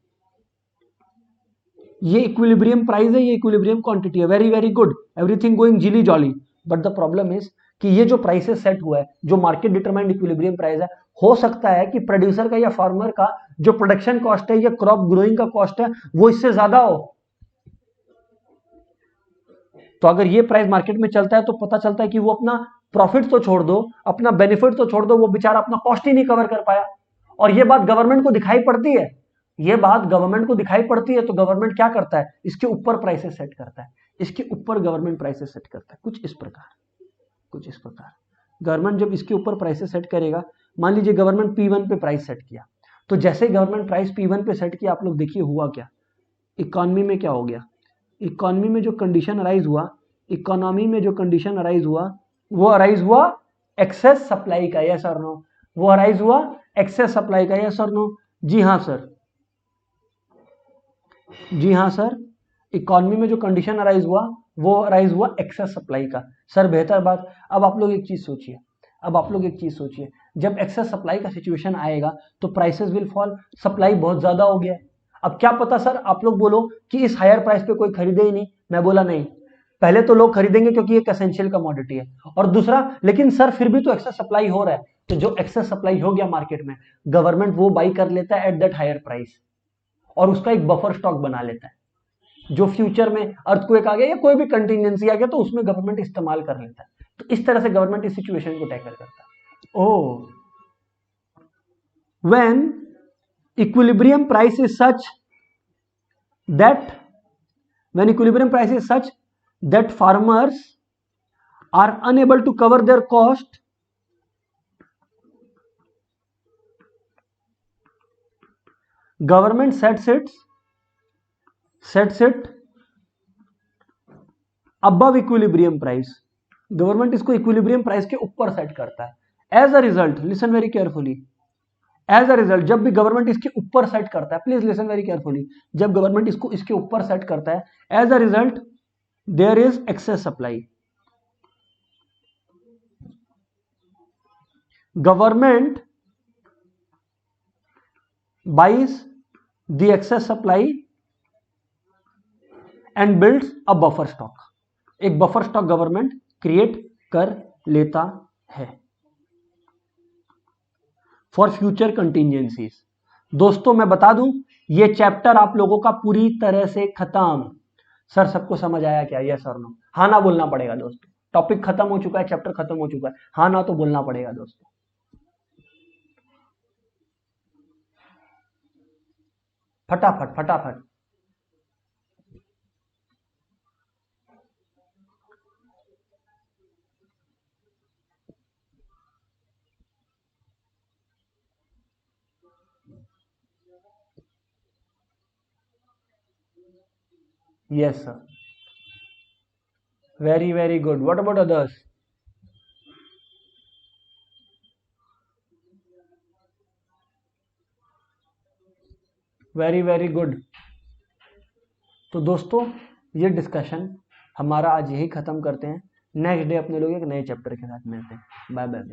A: ये इक्विलिब्रियम प्राइस है, ये इक्विलिब्रियम क्वांटिटी है, very very good, everything going जिली jolly. But the problem is कि ये जो प्राइसेस सेट हुआ है, जो मार्केट डिटरमाइंड इक्विलिब्रियम प्राइस है, हो सकता है कि प्रोड्यूसर का या फार्मर का जो प्रोडक्शन कॉस्ट है या क्रॉप ग्रोइंग का कॉस्ट है वो इससे ज्यादा हो। तो अगर ये प्राइस मार्केट में चलता है तो पता चलता है कि वो अपना प्रॉफिट तो छोड़ दो, अपना बेनिफिट तो छोड़ दो, वो बेचारा अपना कॉस्ट ही नहीं कवर कर पाया। और ये बात गवर्नमेंट को दिखाई पड़ती है, ये बात गवर्नमेंट को दिखाई पड़ती है, तो गवर्नमेंट क्या करता है? इसके ऊपर प्राइसेस सेट करता है, इसके ऊपर गवर्नमेंट प्राइसेस सेट करता है, कुछ इस प्रकार गवर्नमेंट जब इसके ऊपर प्राइसेस सेट करेगा, मान लीजिए गवर्नमेंट P1 पे प्राइस सेट किया, तो जैसे गवर्नमेंट प्राइस P1 पे सेट किया, आप लोग देखिए हुआ क्या, इकोनॉमी में क्या हो गया, इकोनॉमी में जो कंडीशन अराइज हुआ, वो अराइज हुआ एक्सेस सप्लाई का, यस और नो? वो अराइज हुआ एक्सेस सप्लाई का, यस और नो? जी हाँ सर, इकोनॉमी में जो कंडीशन अराइज हुआ वो अराइज हुआ एक्सेस सप्लाई का। सर बेहतर बात, अब आप लोग एक चीज सोचिए, जब एक्सेस सप्लाई का सिचुएशन आएगा तो प्राइसेस विल फॉल, सप्लाई बहुत ज्यादा हो गया है। अब क्या पता सर, आप लोग बोलो कि इस हायर प्राइस पे कोई खरीदे ही नहीं, मैं बोला नहीं, पहले तो लोग खरीदेंगे क्योंकि एक एसेंशियल कमोडिटी है, और दूसरा, लेकिन सर फिर भी तो एक्सेस सप्लाई हो रहा है, तो जो एक्सेस सप्लाई हो गया मार्केट में, गवर्नमेंट वो बाई कर लेता है एट दैट हायर प्राइस, और उसका एक बफर स्टॉक बना लेता है, जो फ्यूचर में अर्थक्वेक आ गया या कोई भी कंटिजेंसी आ गया तो उसमें गवर्नमेंट इस्तेमाल कर लेता है। तो इस तरह से गवर्नमेंट इस सिचुएशन को टैकल करता है। Oh, when equilibrium price is such that farmers are unable to cover their cost, government sets it above equilibrium price, government इसको इक्विलिब्रियम प्राइस के ऊपर सेट करता है। As a result, listen very carefully, as a result जब भी government इसके ऊपर set करता है, प्लीज लिसन वेरी केयरफुली, जब गवर्नमेंट इसको इसके ऊपर सेट करता है, as a result there is excess supply, government buys the excess supply and builds a buffer stock, एक बफर स्टॉक गवर्नमेंट क्रिएट कर लेता है फॉर फ्यूचर कंटिजेंसीज। दोस्तों मैं बता दूं, ये चैप्टर आप लोगों का पूरी तरह से खत्म। सर सबको समझ आया क्या? यस और नो? हाँ ना बोलना पड़ेगा दोस्तों, टॉपिक खत्म हो चुका है, चैप्टर खत्म हो चुका है, हाँ ना तो बोलना पड़ेगा दोस्तों। फटाफट yes sir, very very good, what about others? Very very good. तो दोस्तों ये डिस्कशन हमारा आज यही खत्म करते हैं, नेक्स्ट डे अपने लोग एक नए चैप्टर के साथ मिलते हैं। Bye bye.